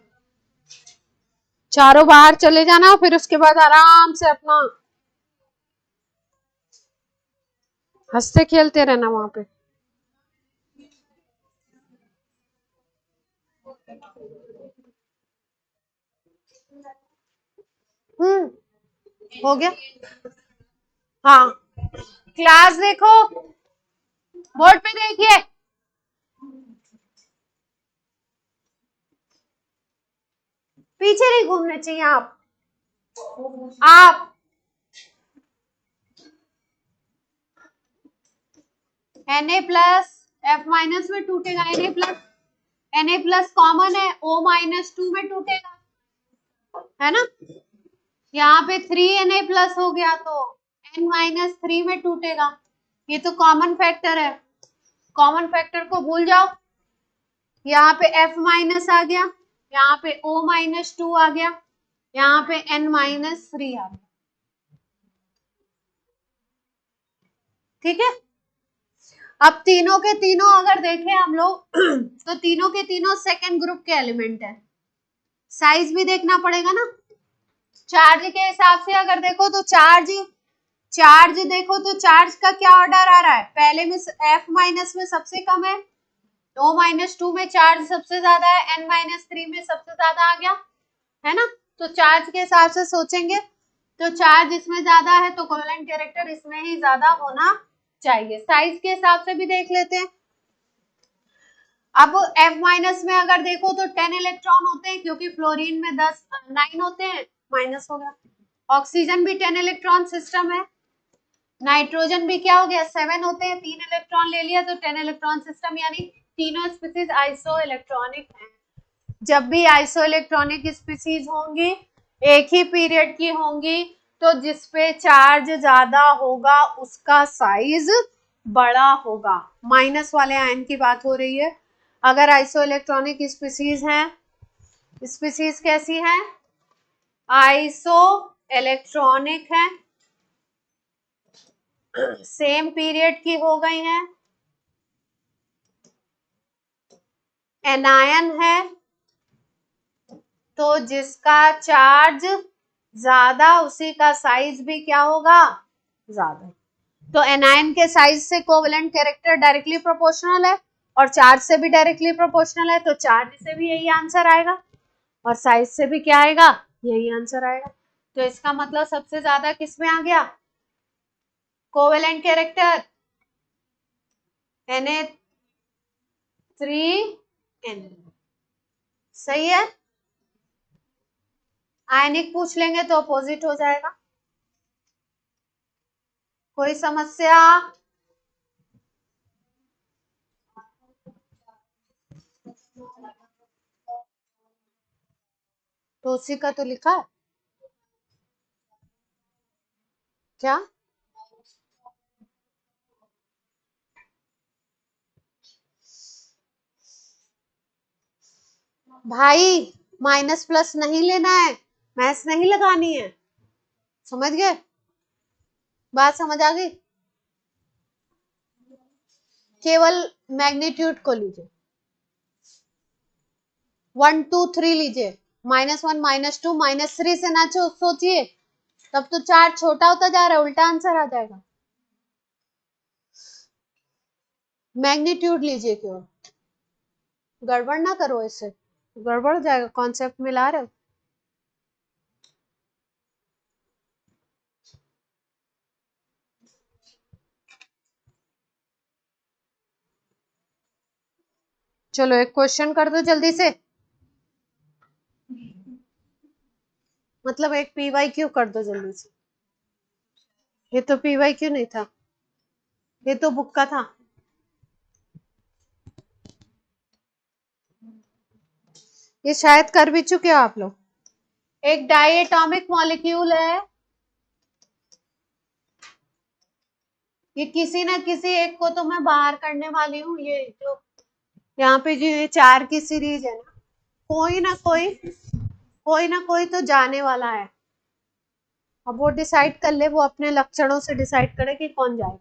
चारों बाहर चले जाना, फिर उसके बाद आराम से अपना हंसते खेलते रहना वहां पे। हो गया। हाँ, क्लास देखो, बोर्ड पे देखिए, पीछे नहीं घूमने चाहिए आप Na प्लस F माइनस में टूटेगा, Na प्लस कॉमन है, O माइनस 2 में टूटेगा, है ना। यहाँ पे 3Na प्लस हो गया तो N माइनस 3 में टूटेगा, ये तो कॉमन फैक्टर है, कॉमन फैक्टर को भूल जाओ। यहाँ पे F माइनस आ गया, यहाँ पे O माइनस 2 आ गया, यहाँ पे N माइनस 3 आ गया, ठीक है। अब तीनों के तीनों अगर देखें हम लोग तो तीनों के तीनों सेकेंड ग्रुप के एलिमेंट है, साइज भी देखना पड़ेगा ना। चार्ज के हिसाब से अगर देखो तो चार्ज देखो तो चार्ज का क्या ऑर्डर आ रहा है, पहले में F माइनस में सबसे कम है, O माइनस 2 में चार्ज सबसे ज्यादा है, N माइनस 3 में सबसे ज्यादा आ गया, है ना। तो चार्ज के हिसाब से सोचेंगे तो चार्ज इसमें ज्यादा है तो कोवेलेंट कैरेक्टर इसमें ही ज्यादा होना चाहिए। साइज के हिसाब से भी देख लेते हैं। अब F माइनस में अगर देखो तो 10 इलेक्ट्रॉन होते हैं, क्योंकि फ्लोरीन में 9 होते हैं, माइनस हो गया। ऑक्सीजन भी 10 इलेक्ट्रॉन सिस्टम है, नाइट्रोजन भी क्या हो गया 7 होते हैं, 3 इलेक्ट्रॉन ले लिया तो 10 इलेक्ट्रॉन सिस्टम, यानी तीनों स्पीसीज आइसो इलेक्ट्रॉनिक है। जब भी आइसो इलेक्ट्रॉनिक स्पीसीज होंगी, एक ही पीरियड की होंगी, तो जिसपे चार्ज ज्यादा होगा उसका साइज बड़ा होगा। माइनस वाले आयन की बात हो रही है। अगर आइसो इलेक्ट्रॉनिक स्पीसीज हैं, स्पीसीज कैसी है, आइसो इलेक्ट्रॉनिक है, सेम पीरियड की हो गई है, एनायन है, तो जिसका चार्ज ज्यादा उसी का साइज भी क्या होगा, ज्यादा। तो एनायन के साइज से कोवेलेंट कैरेक्टर डायरेक्टली प्रोपोर्शनल है और चार्ज से भी डायरेक्टली प्रोपोर्शनल है, तो चार्ज से भी यही आंसर आएगा और साइज से भी क्या आएगा, यही आंसर आएगा। तो इसका मतलब सबसे ज्यादा किसमें आ गया, कोवेलेंट कैरेक्टर Na3N, सही है। आयनिक पूछ लेंगे तो अपोजिट हो जाएगा। कोई समस्या, तो उसी का तो लिखा है क्या, भाई माइनस प्लस नहीं लेना है, मैथ्स नहीं लगानी है, समझ गए, बात समझ आ गई। केवल मैग्नीट्यूड को लीजिए, 1 2 3 लीजिए, -1 -2 -3 से ना सोचिए, तब तो चार्ज छोटा होता जा रहा है, उल्टा आंसर आ जाएगा। मैग्नीट्यूड लीजिए, क्यों गड़बड़ ना करो, इससे गड़बड़ हो जाएगा, कॉन्सेप्ट मिला रहे हो। चलो एक क्वेश्चन कर दो जल्दी से, मतलब एक PYQ कर दो जल्दी से। ये तो PYQ नहीं था, ये तो बुक का था। ये शायद कर भी चुके हो आप लोग। एक डाइएटॉमिक मॉलिक्यूल है, ये किसी ना किसी एक को तो मैं बाहर करने वाली हूँ। ये जो यहाँ पे जो ये 4 की सीरीज है ना, कोई ना कोई तो जाने वाला है। अब वो डिसाइड कर ले, वो अपने लक्षणों से डिसाइड करे कि कौन जाएगा,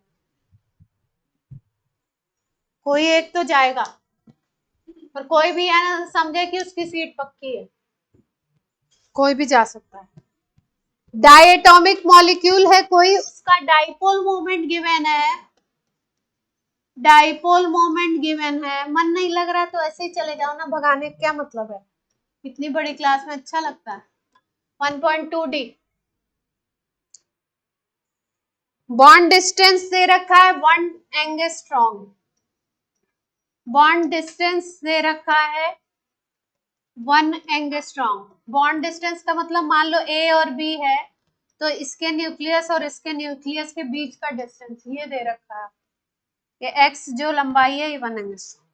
कोई एक तो जाएगा, पर कोई भी है ना समझे कि उसकी सीट पक्की है, कोई भी जा सकता है। डायटोमिक मॉलिक्यूल है कोई, उसका डाइपोल मोमेंट गिवन है, डाइपोल मोमेंट गिवन है। मन नहीं लग रहा तो ऐसे ही चले जाओ ना, भगाने क्या मतलब है, इतनी बड़ी क्लास में अच्छा लगता है। 1.2D बॉन्ड डिस्टेंस दे रखा है 1 एंगस्ट्रॉम, बॉन्ड डिस्टेंस दे रखा है 1 एंगस्ट्रॉम। बॉन्ड डिस्टेंस का मतलब मान लो ए और बी है, तो इसके न्यूक्लियस और इसके न्यूक्लियस के बीच का डिस्टेंस ये दे रखा है, ये एक्स जो लंबाई है ये 1 एंगस्ट्रॉम।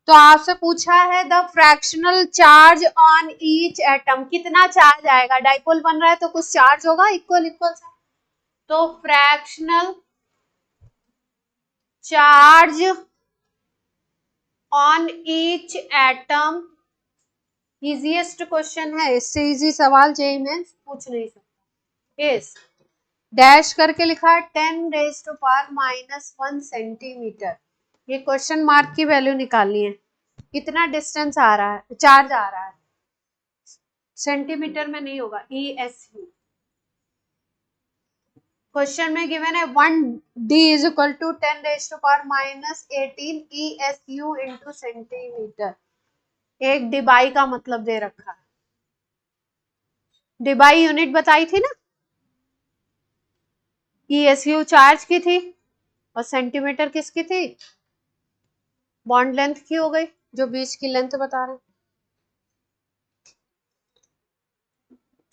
तो आपसे पूछा है the fractional charge on each atom, कितना चार्ज आएगा, डाइपोल बन रहा है तो कुछ चार्ज होगा इक्वल इक्वल सा, तो fractional charge on each atom, easiest question है, इससे इजी सवाल जेईई में पूछ नहीं सकता। इस डैश करके लिखा है 10⁻⁻1 सेंटीमीटर, ये क्वेश्चन मार्क की वैल्यू निकालनी है, कितना डिस्टेंस आ रहा है, चार्ज आ रहा है, सेंटीमीटर में नहीं होगा, ESU। क्वेश्चन में गिवन है 1D is equal to 10⁻⁻18 ESU into centimetre, एक डिबाई का मतलब दे रखा है, डिबाई यूनिट बताई थी ना, ESU चार्ज की थी और सेंटीमीटर किसकी थी, बॉन्ड लेंथ की हो गई, जो बीच की लेंथ बता रहे हैं,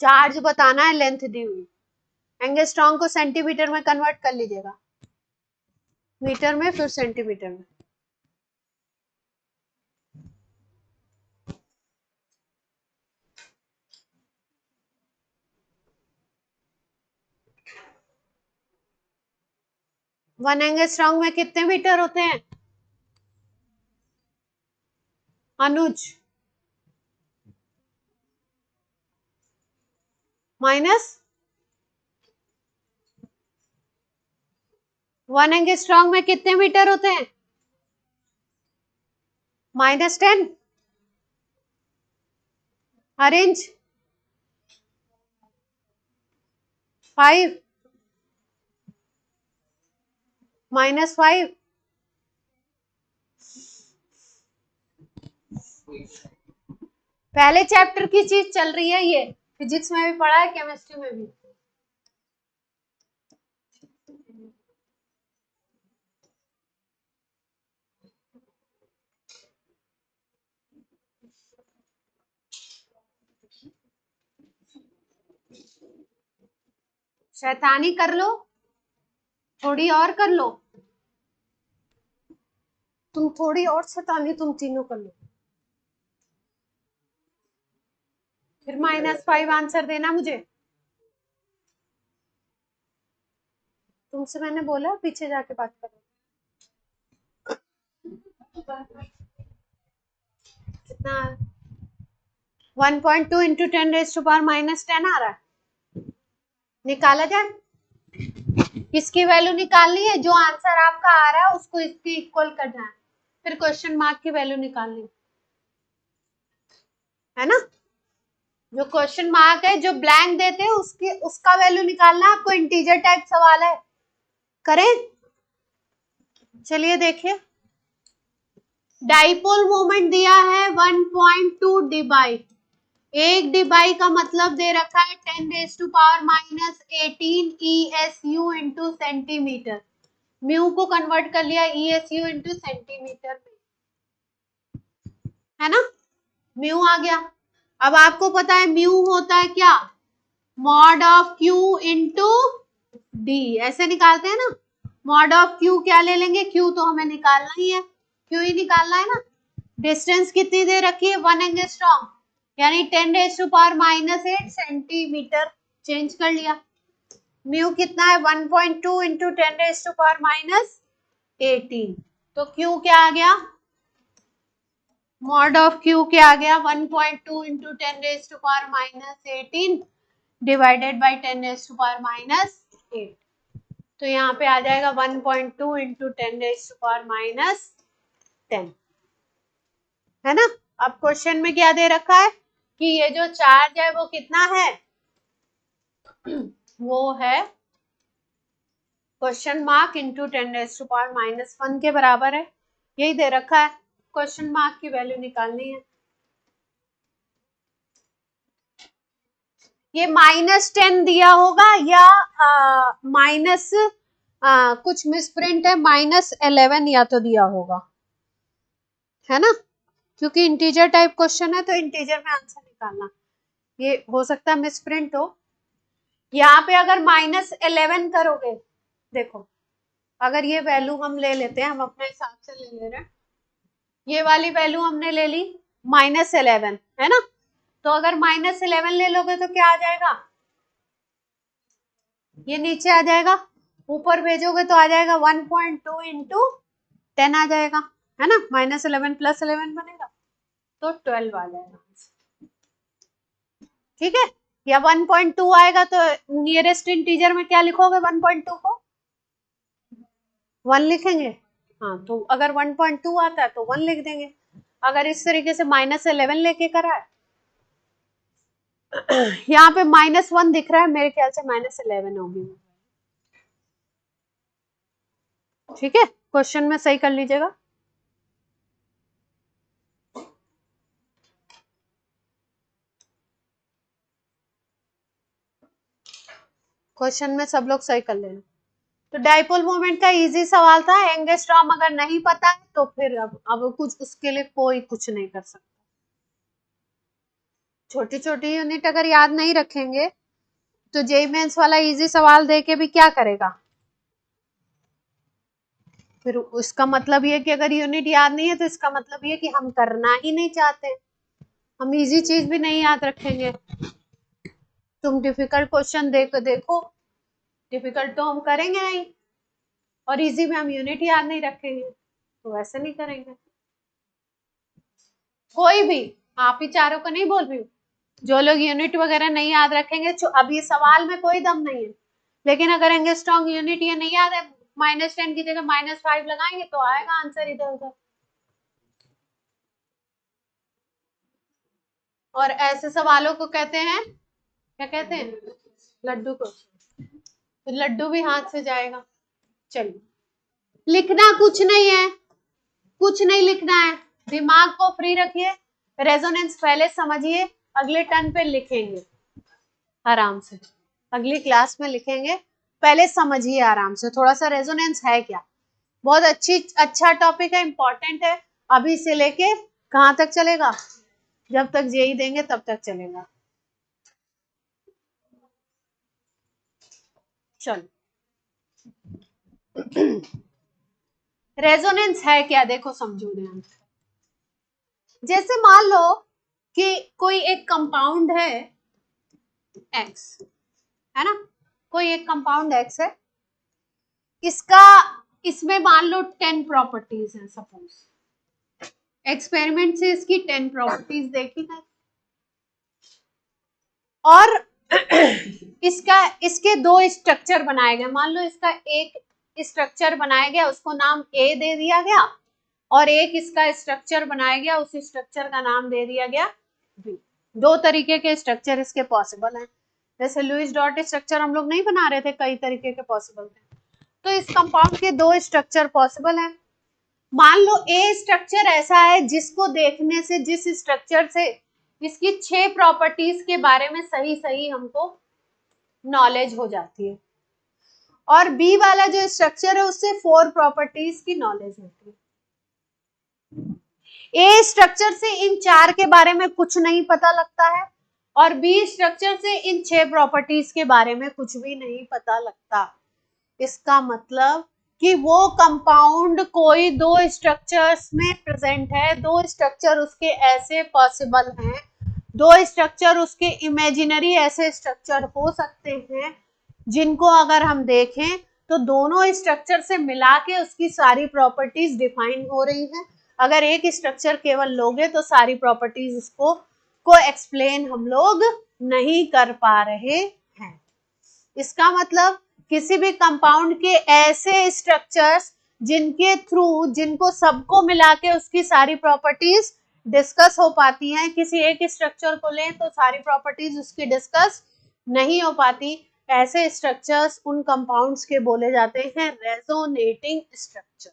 चार्ज बताना है, लेंथ दी हुई, एंगस्ट्रॉम को सेंटीमीटर में कन्वर्ट कर लीजिएगा, मीटर में फिर सेंटीमीटर में। वन एंगस्ट्रॉम में कितने मीटर होते हैं अनुज, माइनस 1 एंगस्ट्रॉम में कितने मीटर होते हैं, -10 हर इंच, 5 -5, पहले चैप्टर की चीज चल रही है, ये फिजिक्स में भी पढ़ा है, केमिस्ट्री में भी। शैतानी कर लो, थोड़ी और कर लो, तुम थोड़ी और शैतानी तुम तीनों कर लो, फिर -5 आंसर देना मुझे, तुमसे मैंने बोला पीछे जाके बात करो। कितना 1.2 इंटू 10⁻⁻10 आ रहा है, निकाला जाए, किसकी वैल्यू निकालनी है, जो आंसर आपका आ रहा है उसको इसके इक्वल करना है, फिर क्वेश्चन मार्क की वैल्यू निकालनी है ना, जो क्वेश्चन मार्क है, जो ब्लैंक देते हैं उसकी उसका वैल्यू निकालना है आपको, इंटीजर टाइप सवाल है, करें, चलिए देखिए, डाइपोल मोमेंट दिया है 1.2 डिबाई, एक डिबाई का मतलब दे रखा है 10⁻⁻18 ESU इंटू सेंटीमीटर, म्यू को कन्वर्ट कर लिया ESU इंटू सेंटीमीटर में, है ना, म्यू आ गया। अब आपको पता है म्यू होता है क्या, mod of Q into D, ऐसे निकालते हैं ना, मॉड ऑफ Q क्या ले लेंगे, Q तो हमें निकालना ही है, Q ही निकालना है ना, डिस्टेंस कितनी दे रखी है 1 एंगस्ट्रॉम, यानी 10⁻⁻8 सेंटीमीटर, चेंज कर लिया, म्यू कितना है 1.2 इंटू 10⁻⁻18, तो Q क्या आ गया, मॉड ऑफ Q क्या आ गया 1.2 इंटू 10⁻⁻18 डिवाइडेड बाई 10⁻⁻8, तो यहाँ पे आ जाएगा 1.2 इंटू 10⁻⁻10, है ना। अब क्वेश्चन में क्या दे रखा है कि ये जो चार्ज है वो कितना है, वो है क्वेश्चन मार्क इंटू 10⁻⁻1 के बराबर है, यही दे रखा है, क्वेश्चन मार्क की वैल्यू निकालनी है। ये -10 दिया होगा या माइनस कुछ मिसप्रिंट है, -11 या तो दिया होगा, है ना, क्योंकि इंटीजर टाइप क्वेश्चन है तो इंटीजर में आंसर निकालना। ये हो सकता है मिसप्रिंट हो। यहाँ पे अगर -11 करोगे, देखो अगर ये वैल्यू हम ले लेते हैं, हम अपने हिसाब से ले रहे हैं, ये वाली वैल्यू हमने ले ली -11, है ना, तो अगर -11 ले लोगे तो क्या आ जाएगा, ये नीचे आ जाएगा, ऊपर भेजोगे तो आ जाएगा 1.2 इंटू 10 आ जाएगा, है ना, -11 + 11 बनेगा तो 12 आ जाएगा, ठीक है। या 1.2 आएगा तो नियरेस्ट इंटीजर में क्या लिखोगे, 1.2 को 1 लिखेंगे, हाँ, तो अगर 1.2 आता है तो 1 लिख देंगे। अगर इस तरीके से -11 लेके करा है, यहाँ पे -1 दिख रहा है, मेरे ख्याल से -11 होगी, ठीक है, क्वेश्चन में सही कर लीजिएगा। क्वेश्चन में सब लोग सही कर लेना। तो डाइपोल मोमेंट का इजी सवाल था, एंगस्ट्रॉम अगर नहीं पता है तो फिर अब कुछ उसके लिए कोई कुछ नहीं कर सकता। छोटी छोटी यूनिट अगर याद नहीं रखेंगे तो जेईई मेंस वाला इजी सवाल दे के भी क्या करेगा, फिर उसका मतलब ये कि अगर यूनिट याद नहीं है तो इसका मतलब ये कि हम करना ही नहीं चाहते, हम इजी चीज भी नहीं याद रखेंगे। तुम डिफिकल्ट क्वेश्चन देखो, डिफिकल्ट तो हम करेंगे नहीं, और इजी में हम यूनिट याद नहीं रखेंगे, तो वैसे नहीं करेंगे। कोई भी, आप ही चारों को नहीं बोल रही हूँ, जो लोग यूनिट वगैरह नहीं याद रखेंगे, अब ये सवाल में कोई दम नहीं है, लेकिन अगर एंगस्ट्रॉम यूनिट ये नहीं याद है, -10 की जगह -5 लगाएंगे तो आएगा आंसर इधर उधर। और ऐसे सवालों को कहते हैं, क्या कहते हैं, लड्डू को, तो लड्डू भी हाथ से जाएगा। चलिए, लिखना कुछ नहीं है, कुछ नहीं लिखना है, दिमाग को फ्री रखिए, रेजोनेंस पहले समझिए, अगले टर्न पे लिखेंगे आराम से, अगली क्लास में लिखेंगे, पहले समझिए आराम से थोड़ा सा रेजोनेंस है क्या। बहुत अच्छा टॉपिक है, इंपॉर्टेंट है, अभी से लेके कहाँ तक चलेगा, जब तक जेई देंगे तब तक चलेगा। चलो, रेजोनेंस है क्या, देखो समझो ध्यान से। जैसे मान लो कि कोई एक कंपाउंड है X, है ना, कोई एक कंपाउंड X है, इसका, इसमें मान लो 10 प्रॉपर्टीज हैं, सपोज एक्सपेरिमेंट से इसकी 10 प्रॉपर्टीज देखी गई, और इसके 2 स्ट्रक्चर बनाए गए, मान लो इसका एक स्ट्रक्चर बनाया गया, उसको नाम A दे दिया गया, और एक इसका स्ट्रक्चर बनाया गया, उस स्ट्रक्चर का नाम दे दिया गया B। 2 तरीके के स्ट्रक्चर इसके पॉसिबल हैं, जैसे लुईस डॉट स्ट्रक्चर हम लोग नहीं बना रहे थे, कई तरीके के पॉसिबल थे, तो इस कंपाउंड के 2 स्ट्रक्चर पॉसिबल हैं। मान लो ए स्ट्रक्चर ऐसा है जिसको देखने से, जिस स्ट्रक्चर से इसकी 6 प्रॉपर्टीज के बारे में सही सही हमको नॉलेज हो जाती है, और बी वाला जो स्ट्रक्चर है उससे 4 प्रॉपर्टीज की नॉलेज होती है। ए स्ट्रक्चर से इन 4 के बारे में कुछ नहीं पता लगता है, और बी स्ट्रक्चर से इन 6 प्रॉपर्टीज के बारे में कुछ भी नहीं पता लगता। इसका मतलब कि वो कंपाउंड कोई 2 स्ट्रक्चर्स में प्रेजेंट है, 2 स्ट्रक्चर उसके ऐसे पॉसिबल हैं, 2 स्ट्रक्चर उसके इमेजिनरी ऐसे स्ट्रक्चर हो सकते हैं जिनको अगर हम देखें तो दोनों स्ट्रक्चर से मिला के उसकी सारी प्रॉपर्टीज डिफाइन हो रही हैं। अगर एक स्ट्रक्चर केवल लोगे तो सारी प्रॉपर्टीज उसको को एक्सप्लेन हम लोग नहीं कर पा रहे हैं। इसका मतलब किसी भी कंपाउंड के ऐसे स्ट्रक्चर्स जिनके थ्रू, जिनको सबको मिला के उसकी सारी प्रॉपर्टीज डिस्कस हो पाती हैं, किसी एक स्ट्रक्चर को लें तो सारी प्रॉपर्टीज उसकी डिस्कस नहीं हो पाती, ऐसे स्ट्रक्चर्स उन कंपाउंड्स के बोले जाते हैं रेजोनेटिंग स्ट्रक्चर।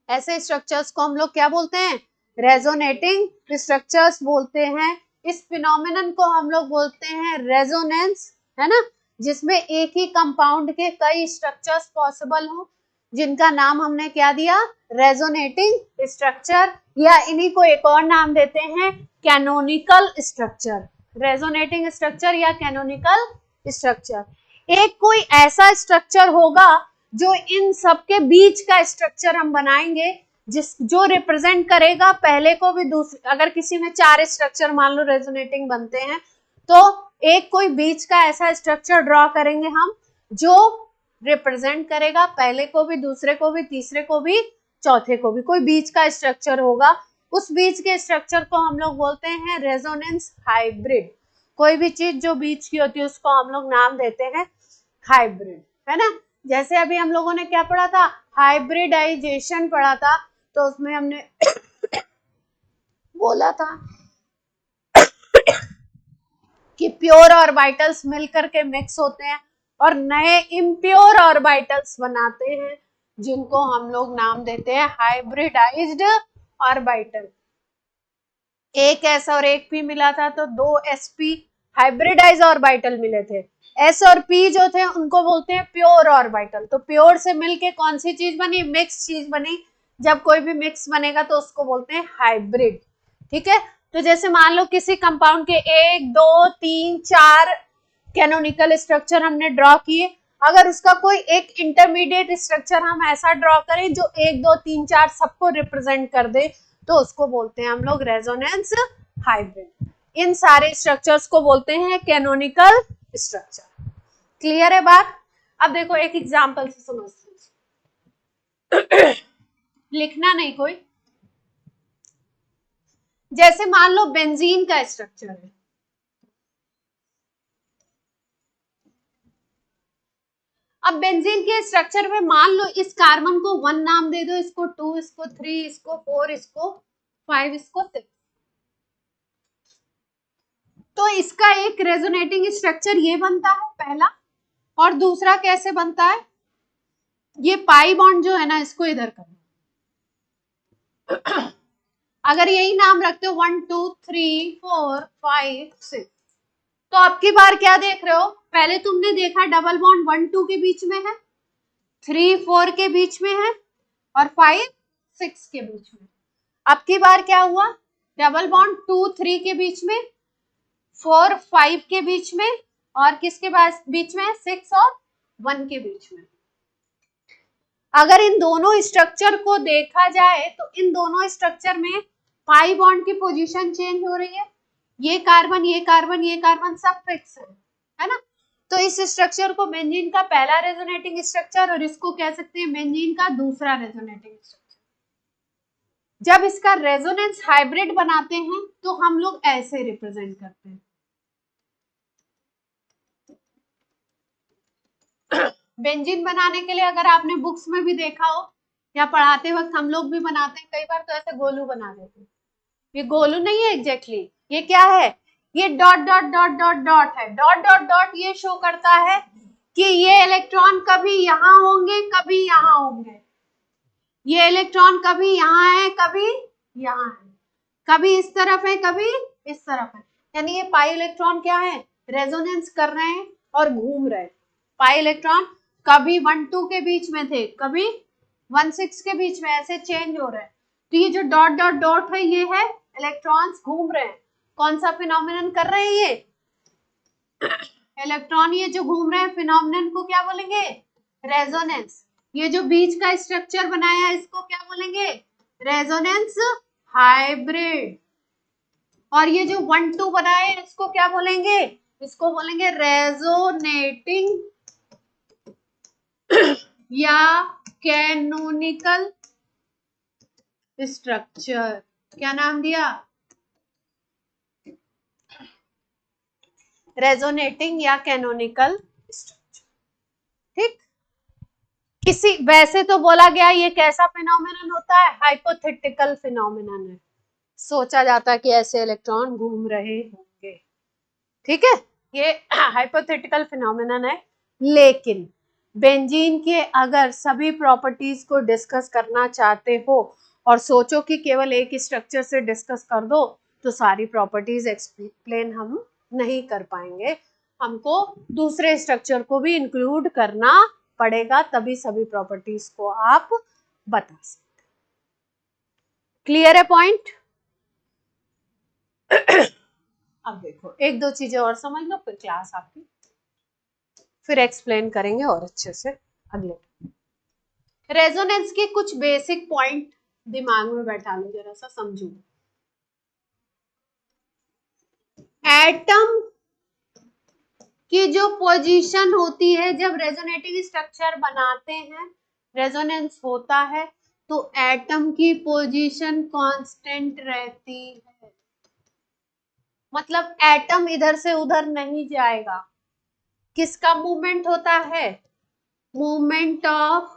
ऐसे स्ट्रक्चर्स को हम लोग क्या बोलते हैं, रेजोनेटिंग स्ट्रक्चर्स बोलते हैं। इस फिनोमिनन को हम लोग बोलते हैं रेजोनेंस, है ना, जिसमें एक ही कंपाउंड के कई स्ट्रक्चर्स पॉसिबल हो, जिनका नाम हमने क्या दिया, रेजोनेटिंग स्ट्रक्चर, या इन्हीं को एक और नाम देते हैं कैनोनिकल स्ट्रक्चर, रेजोनेटिंग स्ट्रक्चर या कैनोनिकल स्ट्रक्चर। एक कोई ऐसा स्ट्रक्चर होगा जो इन सब के बीच का स्ट्रक्चर हम बनाएंगे, जो रिप्रेजेंट करेगा पहले को भी दूसरे, अगर किसी में 4 स्ट्रक्चर मान लो रेजोनेटिंग बनते हैं, तो एक कोई बीच का ऐसा स्ट्रक्चर ड्रॉ करेंगे हम जो रिप्रेजेंट करेगा पहले को भी, दूसरे को भी, तीसरे को भी, चौथे को भी, कोई बीच का स्ट्रक्चर होगा। उस बीच के स्ट्रक्चर को हम लोग बोलते हैं रेजोनेंस हाइब्रिड। कोई भी चीज जो बीच की होती है उसको हम लोग नाम देते हैं हाइब्रिड, है ना। जैसे अभी हम लोगों ने क्या पढ़ा था, हाइब्रिडाइजेशन पढ़ा था, तो उसमें हमने बोला था कि प्योर ऑर्बिटल्स मिलकर के मिक्स होते हैं और नए इम्प्योर ऑर्बिटल्स बनाते हैं, जिनको हम लोग नाम देते हैं हाइब्रिडाइज्ड ऑर्बिटल। एक एस और एक पी मिला था तो 2 sp हाइब्रिडाइज ऑर्बिटल मिले थे। एस और पी जो थे उनको बोलते हैं प्योर ऑर्बिटल। तो प्योर से मिलके कौन सी चीज बनी, मिक्स चीज बनी। जब कोई भी मिक्स बनेगा तो उसको बोलते हैं हाइब्रिड, ठीक है। तो जैसे मान लो किसी कंपाउंड के 1 2 3 4 कैनोनिकल स्ट्रक्चर हमने ड्रॉ किए, अगर उसका कोई एक इंटरमीडिएट स्ट्रक्चर हम ऐसा ड्रॉ करें जो 1 2 3 4 सबको रिप्रेजेंट कर दे, तो उसको बोलते हैं हम लोग रेजोनेंस हाइब्रिड। इन सारे स्ट्रक्चर्स को बोलते हैं कैनोनिकल स्ट्रक्चर। क्लियर है बात। अब देखो एक एग्जांपल से समझते हैं लिखना नहीं कोई। जैसे मान लो बेंजीन का स्ट्रक्चर है, अब बेंजीन के स्ट्रक्चर में मान लो इस कार्बन को 1 नाम दे दो, इसको 2, इसको 3, इसको 4, इसको 5, इसको 6, तो इसका एक रेजोनेटिंग स्ट्रक्चर ये बनता है पहला। और दूसरा कैसे बनता है, ये पाई बॉन्ड जो है ना, इसको इधर करना। अगर यही नाम रखते हो 1 2 3 4 5 6, तो अब की बार क्या देख रहे हो, पहले तुमने देखा डबल बॉन्ड 1 2 के बीच में है, 3 4 के बीच में है और 5 6 के बीच में। अब की बार क्या हुआ, डबल बॉन्ड 2 3 के बीच में, 4 5 के बीच में, और किसके बीच में, 6 और 1 के बीच में। अगर इन दोनों स्ट्रक्चर को देखा जाए तो इन दोनों स्ट्रक्चर में पाई बॉन्ड की पोजीशन चेंज हो रही है। ये कार्बन, ये कार्बन, ये कार्बन सब फिक्स है ना। तो इस स्ट्रक्चर को बेंजीन का पहला रेजोनेटिंग स्ट्रक्चर, और इसको कह सकते हैं बेंजीन का दूसरा रेजोनेटिंग स्ट्रक्चर। जब इसका रेजोनेंस हाइब्रिड बनाते हैं तो हम लोग ऐसे रिप्रेजेंट करते हैं। बेंजीन बनाने के लिए अगर आपने बुक्स में भी देखा हो या पढ़ाते वक्त हम लोग भी बनाते हैं कई बार, तो ऐसे गोलू बना देते हैं। ये गोलू नहीं है एग्जैक्टली, ये क्या है, ये dot dot dot dot dot है। डॉट डॉट डॉट ये शो करता है कि ये इलेक्ट्रॉन कभी यहाँ होंगे, कभी यहाँ होंगे। ये इलेक्ट्रॉन कभी यहाँ है, कभी यहाँ है, कभी इस तरफ है, कभी इस तरफ है। यानी ये पाई इलेक्ट्रॉन क्या है, रेजोनेंस कर रहे हैं और घूम रहे हैं। पाई इलेक्ट्रॉन कभी 1 2 के बीच में थे, कभी 1 6 के बीच में, ऐसे चेंज हो रहे हैं। तो ये जो डॉट डॉट डॉट है, ये है इलेक्ट्रॉन्स घूम रहे हैं। कौन सा फिनोमिनन कर रहे हैं ये इलेक्ट्रॉन, ये जो घूम रहे हैं फिनोमिनन को क्या बोलेंगे, रेजोनेंस। ये जो बीच का स्ट्रक्चर बनाया है इसको क्या बोलेंगे, रेजोनेंस हाइब्रिड। और ये जो 1 2 बनाया है इसको क्या बोलेंगे, इसको बोलेंगे रेजोनेटिंग या कैनोनिकल स्ट्रक्चर। क्या नाम दिया, रेजोनेटिंग या कैनोनिकल स्ट्रक्चर। ठीक, किसी वैसे तो बोला गया ये कैसा फिनोमिनन होता है, हाइपोथेटिकल फिनोमिनन है। सोचा जाता है कि ऐसे इलेक्ट्रॉन घूम रहे होंगे, ठीक है, ये हाइपोथेटिकल फिनोमिनन है। लेकिन बेंजीन के अगर सभी प्रॉपर्टीज को डिस्कस करना चाहते हो और सोचो कि केवल एक स्ट्रक्चर से डिस्कस कर दो, तो सारी प्रॉपर्टीज एक्सप्लेन हम नहीं कर पाएंगे, हमको दूसरे स्ट्रक्चर को भी इंक्लूड करना पड़ेगा, तभी सभी प्रॉपर्टीज को आप बता सकते। क्लियर है पॉइंट? अब देखो एक दो चीजें और समझ लो, फिर क्लास आपकी, फिर एक्सप्लेन करेंगे और अच्छे से अगले। रेजोनेंस के कुछ बेसिक पॉइंट दिमाग में बैठा लो, जरा सा समझो। एटम की जो पोजीशन होती है जब रेजोनेटिंग स्ट्रक्चर बनाते हैं, रेजोनेंस होता है, तो एटम की पोजीशन कांस्टेंट रहती है, मतलब एटम इधर से उधर नहीं जाएगा। किसका मूवमेंट होता है? मूवमेंट ऑफ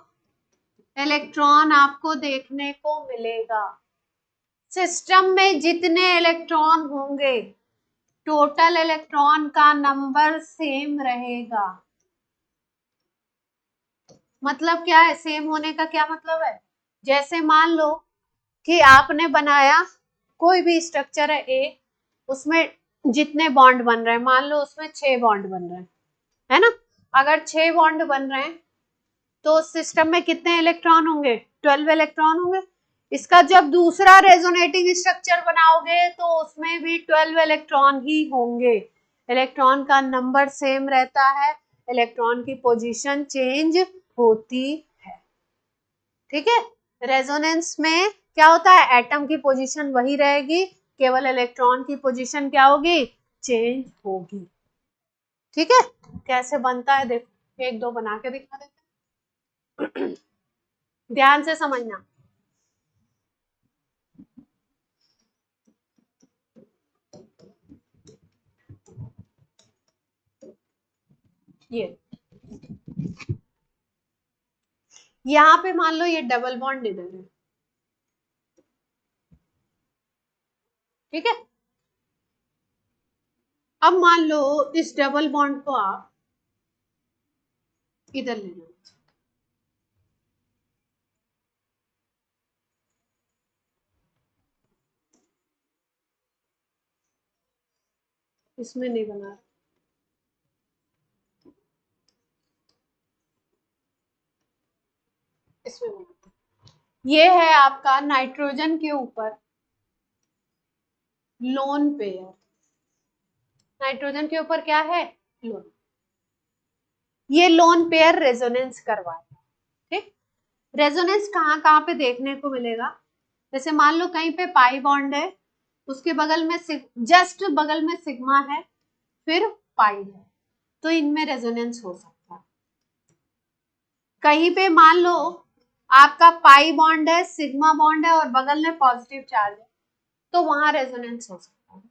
इलेक्ट्रॉन आपको देखने को मिलेगा। सिस्टम में जितने इलेक्ट्रॉन होंगे, टोटल इलेक्ट्रॉन का नंबर सेम रहेगा। मतलब क्या है सेम होने का? क्या मतलब है? जैसे मान लो कि आपने बनाया कोई भी स्ट्रक्चर है ए, उसमें जितने बॉन्ड बन रहे हैं, मान लो उसमें 6 बॉन्ड बन रहे हैं, है ना? अगर 6 बॉन्ड बन रहे हैं तो सिस्टम में कितने इलेक्ट्रॉन होंगे? 12 इलेक्ट्रॉन होंगे। इसका जब दूसरा रेजोनेटिंग स्ट्रक्चर बनाओगे तो उसमें भी 12 इलेक्ट्रॉन ही होंगे। इलेक्ट्रॉन का नंबर सेम रहता है, इलेक्ट्रॉन की पोजीशन चेंज होती है। ठीक है? रेजोनेंस में क्या होता है? एटम की पोजीशन वही रहेगी, केवल इलेक्ट्रॉन की पोजीशन क्या होगी? चेंज होगी। ठीक है? कैसे बनता है देखो, एक दो बना के दिखा देते हैं। ध्यान से समझना। ये यहाँ पे मान लो ये डबल बॉन्ड इधर है, ठीक है? अब मान लो इस डबल बॉन्ड को आप इधर ले लो, इसमें नहीं बना, इसमें बना। ये है आपका नाइट्रोजन के ऊपर लोन पेयर। नाइट्रोजन के ऊपर क्या है? लोन। ये लोन पेयर रेजोनेंस करवाएगा। ठीक? रेजोनेंस कहाँ कहाँ पे देखने को मिलेगा? जैसे मान लो कहीं पे पाई बॉन्ड है, उसके बगल में जस्ट बगल में सिग्मा है, फिर पाई है, तो इनमें रेजोनेंस हो सकता है। कहीं पे मान लो आपका पाई बॉन्ड है, सिग्मा बॉन्ड है और बगल में पॉजिटिव चार्ज है, तो वहां रेजोनेंस हो सकता है।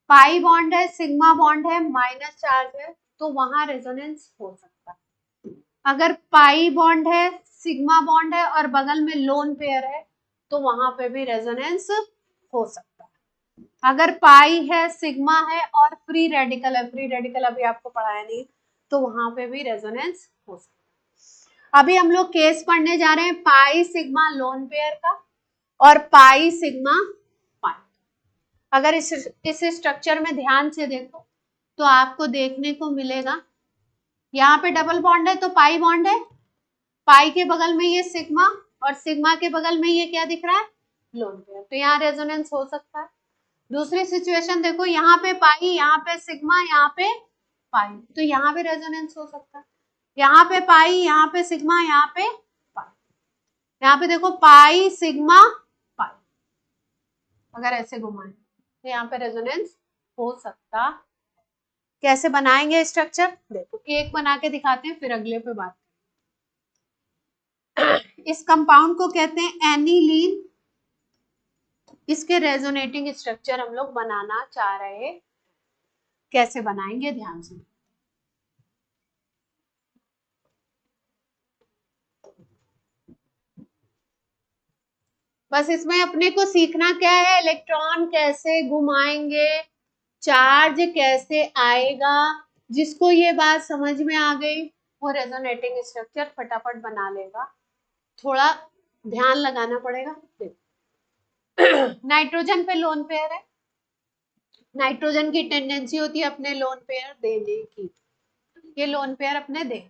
पाई बॉन्ड है, सिग्मा बॉन्ड है, माइनस चार्ज है, तो वहां रेजोनेंस हो सकता है। अगर पाई बॉन्ड है, सिग्मा बॉन्ड है और बगल में लोन पेयर है, तो वहां पे भी रेजोनेंस हो सकता है। अगर पाई है, सिग्मा है और फ्री रेडिकल है, फ्री रेडिकल अभी आपको पढ़ाया नहीं, तो वहां पे भी रेजोनेंस हो सकता है। अभी हम लोग केस पढ़ने जा रहे हैं पाई सिग्मा लोन पेयर का और पाई सिग्मा पाई। अगर इस स्ट्रक्चर में ध्यान से देखो तो आपको देखने को मिलेगा यहाँ पे डबल बॉन्ड है तो पाई बॉन्ड है, पाई के बगल में ये सिग्मा और सिग्मा के बगल में ये क्या दिख रहा है? Lone pair. तो यहाँ रेजोनेंस हो सकता है। दूसरी सिचुएशन देखो, यहाँ पे पाई, यहाँ पे सिग्मा, यहाँ पे पाई, तो यहाँ पे रेजोनेंस हो सकता है। यहाँ पे पाई, यहाँ पे सिग्मा, यहाँ पे पाई, यहाँ पे देखो पाई सिग्मा पाई, अगर ऐसे घुमाएं तो यहाँ पे रेजोनेंस हो सकता। कैसे बनाएंगे स्ट्रक्चर देखो, एक बना के दिखाते हैं फिर अगले पे बात। इस कंपाउंड को कहते हैं एनिलीन। इसके रेजोनेटिंग स्ट्रक्चर हम लोग बनाना चाह रहे, कैसे बनाएंगे ध्यान से। बस इसमें अपने को सीखना क्या है? इलेक्ट्रॉन कैसे घुमाएंगे, चार्ज कैसे आएगा। जिसको ये बात समझ में आ गई वो रेजोनेटिंग स्ट्रक्चर फटाफट बना लेगा। थोड़ा ध्यान लगाना पड़ेगा। नाइट्रोजन पे लोन पेयर है, नाइट्रोजन की टेंडेंसी होती है अपने लोन पेयर देने की, ये लोन पेयर अपने दे।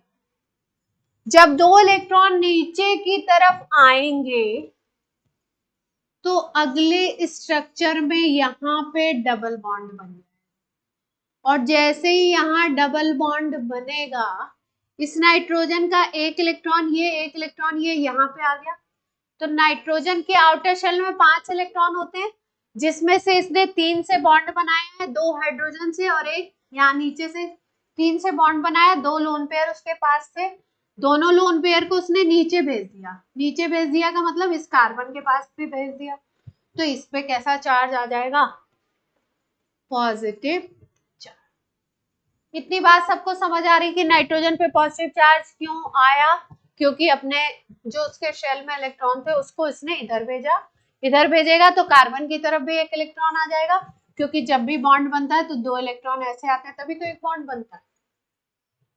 जब दो इलेक्ट्रॉन नीचे की तरफ आएंगे तो अगले स्ट्रक्चर में यहाँ पे डबल बॉन्ड बनेगा, और जैसे ही यहाँ डबल बॉन्ड बनेगा, इस नाइट्रोजन का एक इलेक्ट्रॉन ये यहाँ पे आ गया। तो नाइट्रोजन के आउटर शेल में 5 इलेक्ट्रॉन होते हैं, जिसमें से इसने 3 से बॉन्ड बनाया है, 2 हाइड्रोजन से और एक यहाँ नीचे से 3 से बॉन्ड बनाया, 2 लोन पेयर उसके पास थे, दोनों लोन पेयर को उसने नीचे भेज दिया। नीचे भेज दिया का मतलब इस कार्बन के पास भी भेज दिया, तो इस पे कैसा चार्ज आ जाएगा? Positive charge. इतनी बात सबको समझ आ रही कि नाइट्रोजन पे पॉजिटिव चार्ज क्यों आया? क्योंकि अपने जो उसके शेल में इलेक्ट्रॉन थे उसको इसने इधर भेजा, इधर भेजेगा तो कार्बन की तरफ भी एक इलेक्ट्रॉन आ जाएगा, क्योंकि जब भी बॉन्ड बनता है तो 2 इलेक्ट्रॉन ऐसे आते हैं तभी तो एक बॉन्ड बनता है।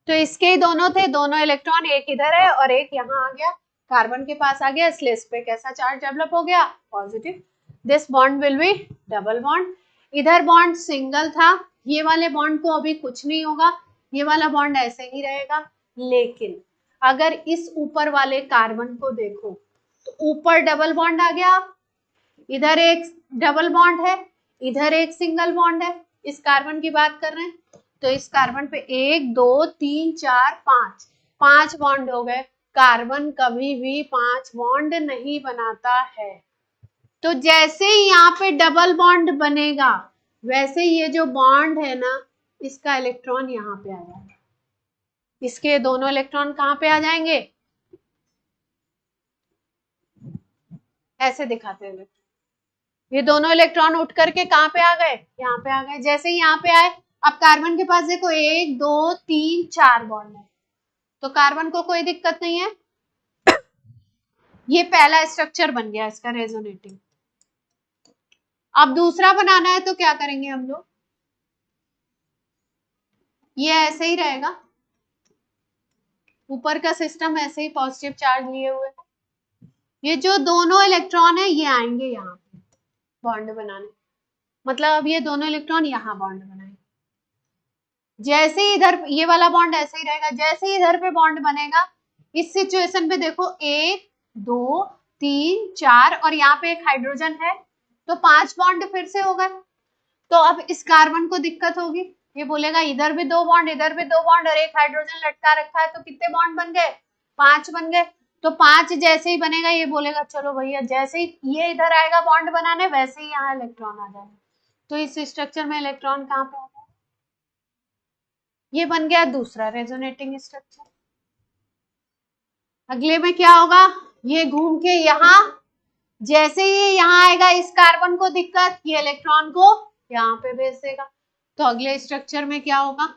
तो इसके ही दोनों थे, दोनों इलेक्ट्रॉन, एक इधर है और एक यहाँ आ गया, कार्बन के पास आ गया, इसलिए इस पे कैसा चार्ज डेवलप हो गया? Positive. This bond will be double bond. इधर बॉन्ड सिंगल था, ये वाले बॉन्ड को अभी कुछ नहीं होगा, ये वाला बॉन्ड ऐसे ही रहेगा। लेकिन अगर इस ऊपर वाले कार्बन को देखो तो ऊपर डबल बॉन्ड आ गया, इधर एक डबल बॉन्ड है, इधर एक सिंगल बॉन्ड है, इस कार्बन की बात कर रहे हैं। तो इस कार्बन पे 1 2 3 4 5 बॉन्ड हो गए। कार्बन कभी भी 5 बॉन्ड नहीं बनाता है। तो जैसे ही यहाँ पे डबल बॉन्ड बनेगा, वैसे ये जो बॉन्ड है ना, इसका इलेक्ट्रॉन यहाँ पे आ जाएगा, इसके दोनों इलेक्ट्रॉन कहाँ पे आ जाएंगे? ऐसे दिखाते हुए ये दोनों इलेक्ट्रॉन उठ करके कहाँ पे आ गए? यहाँ पे आ गए। जैसे ही यहाँ पे आए, अब कार्बन के पास देखो 1 2 3 4 बॉन्ड है, तो कार्बन को कोई दिक्कत नहीं है, ये पहला स्ट्रक्चर बन गया इसका रेजोनेटिंग। अब दूसरा बनाना है तो क्या करेंगे हम लोग? ये ऐसे ही रहेगा, ऊपर का सिस्टम ऐसे ही पॉजिटिव चार्ज लिए हुए है, ये जो दोनों इलेक्ट्रॉन है ये आएंगे यहाँ पे बॉन्ड बनाने, मतलब अब ये दोनों इलेक्ट्रॉन यहाँ बॉन्ड बनाएंगे। जैसे ही इधर ये वाला बॉन्ड ऐसे ही रहेगा, जैसे ही इधर पे बॉन्ड बनेगा, इस सिचुएशन पे देखो 1 2 3 4 और यहाँ पे एक हाइड्रोजन है, तो 5 बॉन्ड फिर से हो गए। तो अब इस कार्बन को दिक्कत होगी, ये बोलेगा इधर भी 2 बॉन्ड, इधर भी 2 बॉन्ड और एक हाइड्रोजन लटका रखा है, तो कितने बॉन्ड बन गए? 5 बन गए। तो 5 जैसे ही बनेगा, ये बोलेगा चलो भैया, जैसे ही ये इधर आएगा बॉन्ड बनाने, वैसे ही यहाँ इलेक्ट्रॉन आ जाएगा। तो इस स्ट्रक्चर में इलेक्ट्रॉन कहाँ पे आएगा? ये बन गया दूसरा रेजोनेटिंग स्ट्रक्चर। अगले में क्या होगा? ये घूम के यहाँ, जैसे ही यहाँ आएगा इस कार्बन को दिक्कत, ये इलेक्ट्रॉन को यहाँ पे भेज देगा। तो अगले स्ट्रक्चर में क्या होगा?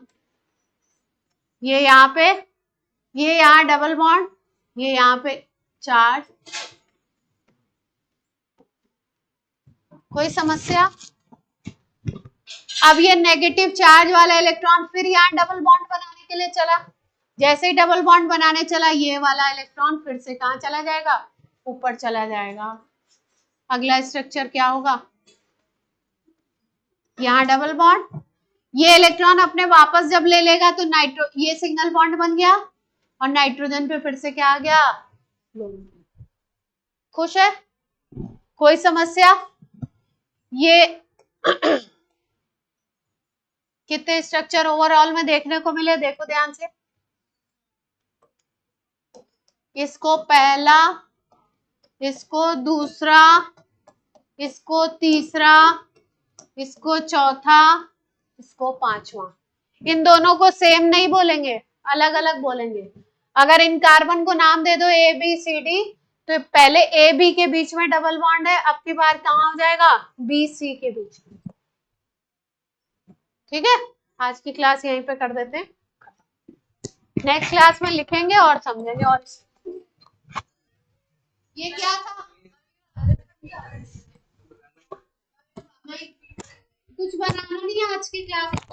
ये यहाँ पे, ये यहाँ डबल बॉन्ड, ये यहाँ पे चार्ज। कोई समस्या? अब ये नेगेटिव चार्ज वाला इलेक्ट्रॉन फिर यहाँ डबल बॉन्ड बनाने के लिए चला, जैसे ही डबल बॉन्ड बनाने चला, ये वाला इलेक्ट्रॉन फिर से कहाँ चला जाएगा? ऊपर चला जाएगा। अगला स्ट्रक्चर क्या होगा? यहाँ डबल बॉन्ड, ये इलेक्ट्रॉन अपने वापस जब ले लेगा तो ये सिंगल बॉन्ड बन गया और नाइट्रोजन पे फिर से क्या आ गया? खुश है? कोई समस्या? ये कितने स्ट्रक्चर ओवरऑल में देखने को मिले? देखो ध्यान से, इसको पहला, इसको दूसरा, इसको तीसरा, इसको चौथा, इसको पांचवा। इन दोनों को सेम नहीं बोलेंगे, अलग अलग बोलेंगे। अगर इन कार्बन को नाम दे दो ए बी सी डी, तो पहले ए बी के बीच में डबल बॉन्ड है, अब की बार कहाँ हो जाएगा? बी सी के बीच में। ठीक है, आज की क्लास यहीं पे कर देते हैं, नेक्स्ट क्लास में लिखेंगे और समझेंगे। और ये क्या था? कुछ बनाना नहीं है आज की क्लास।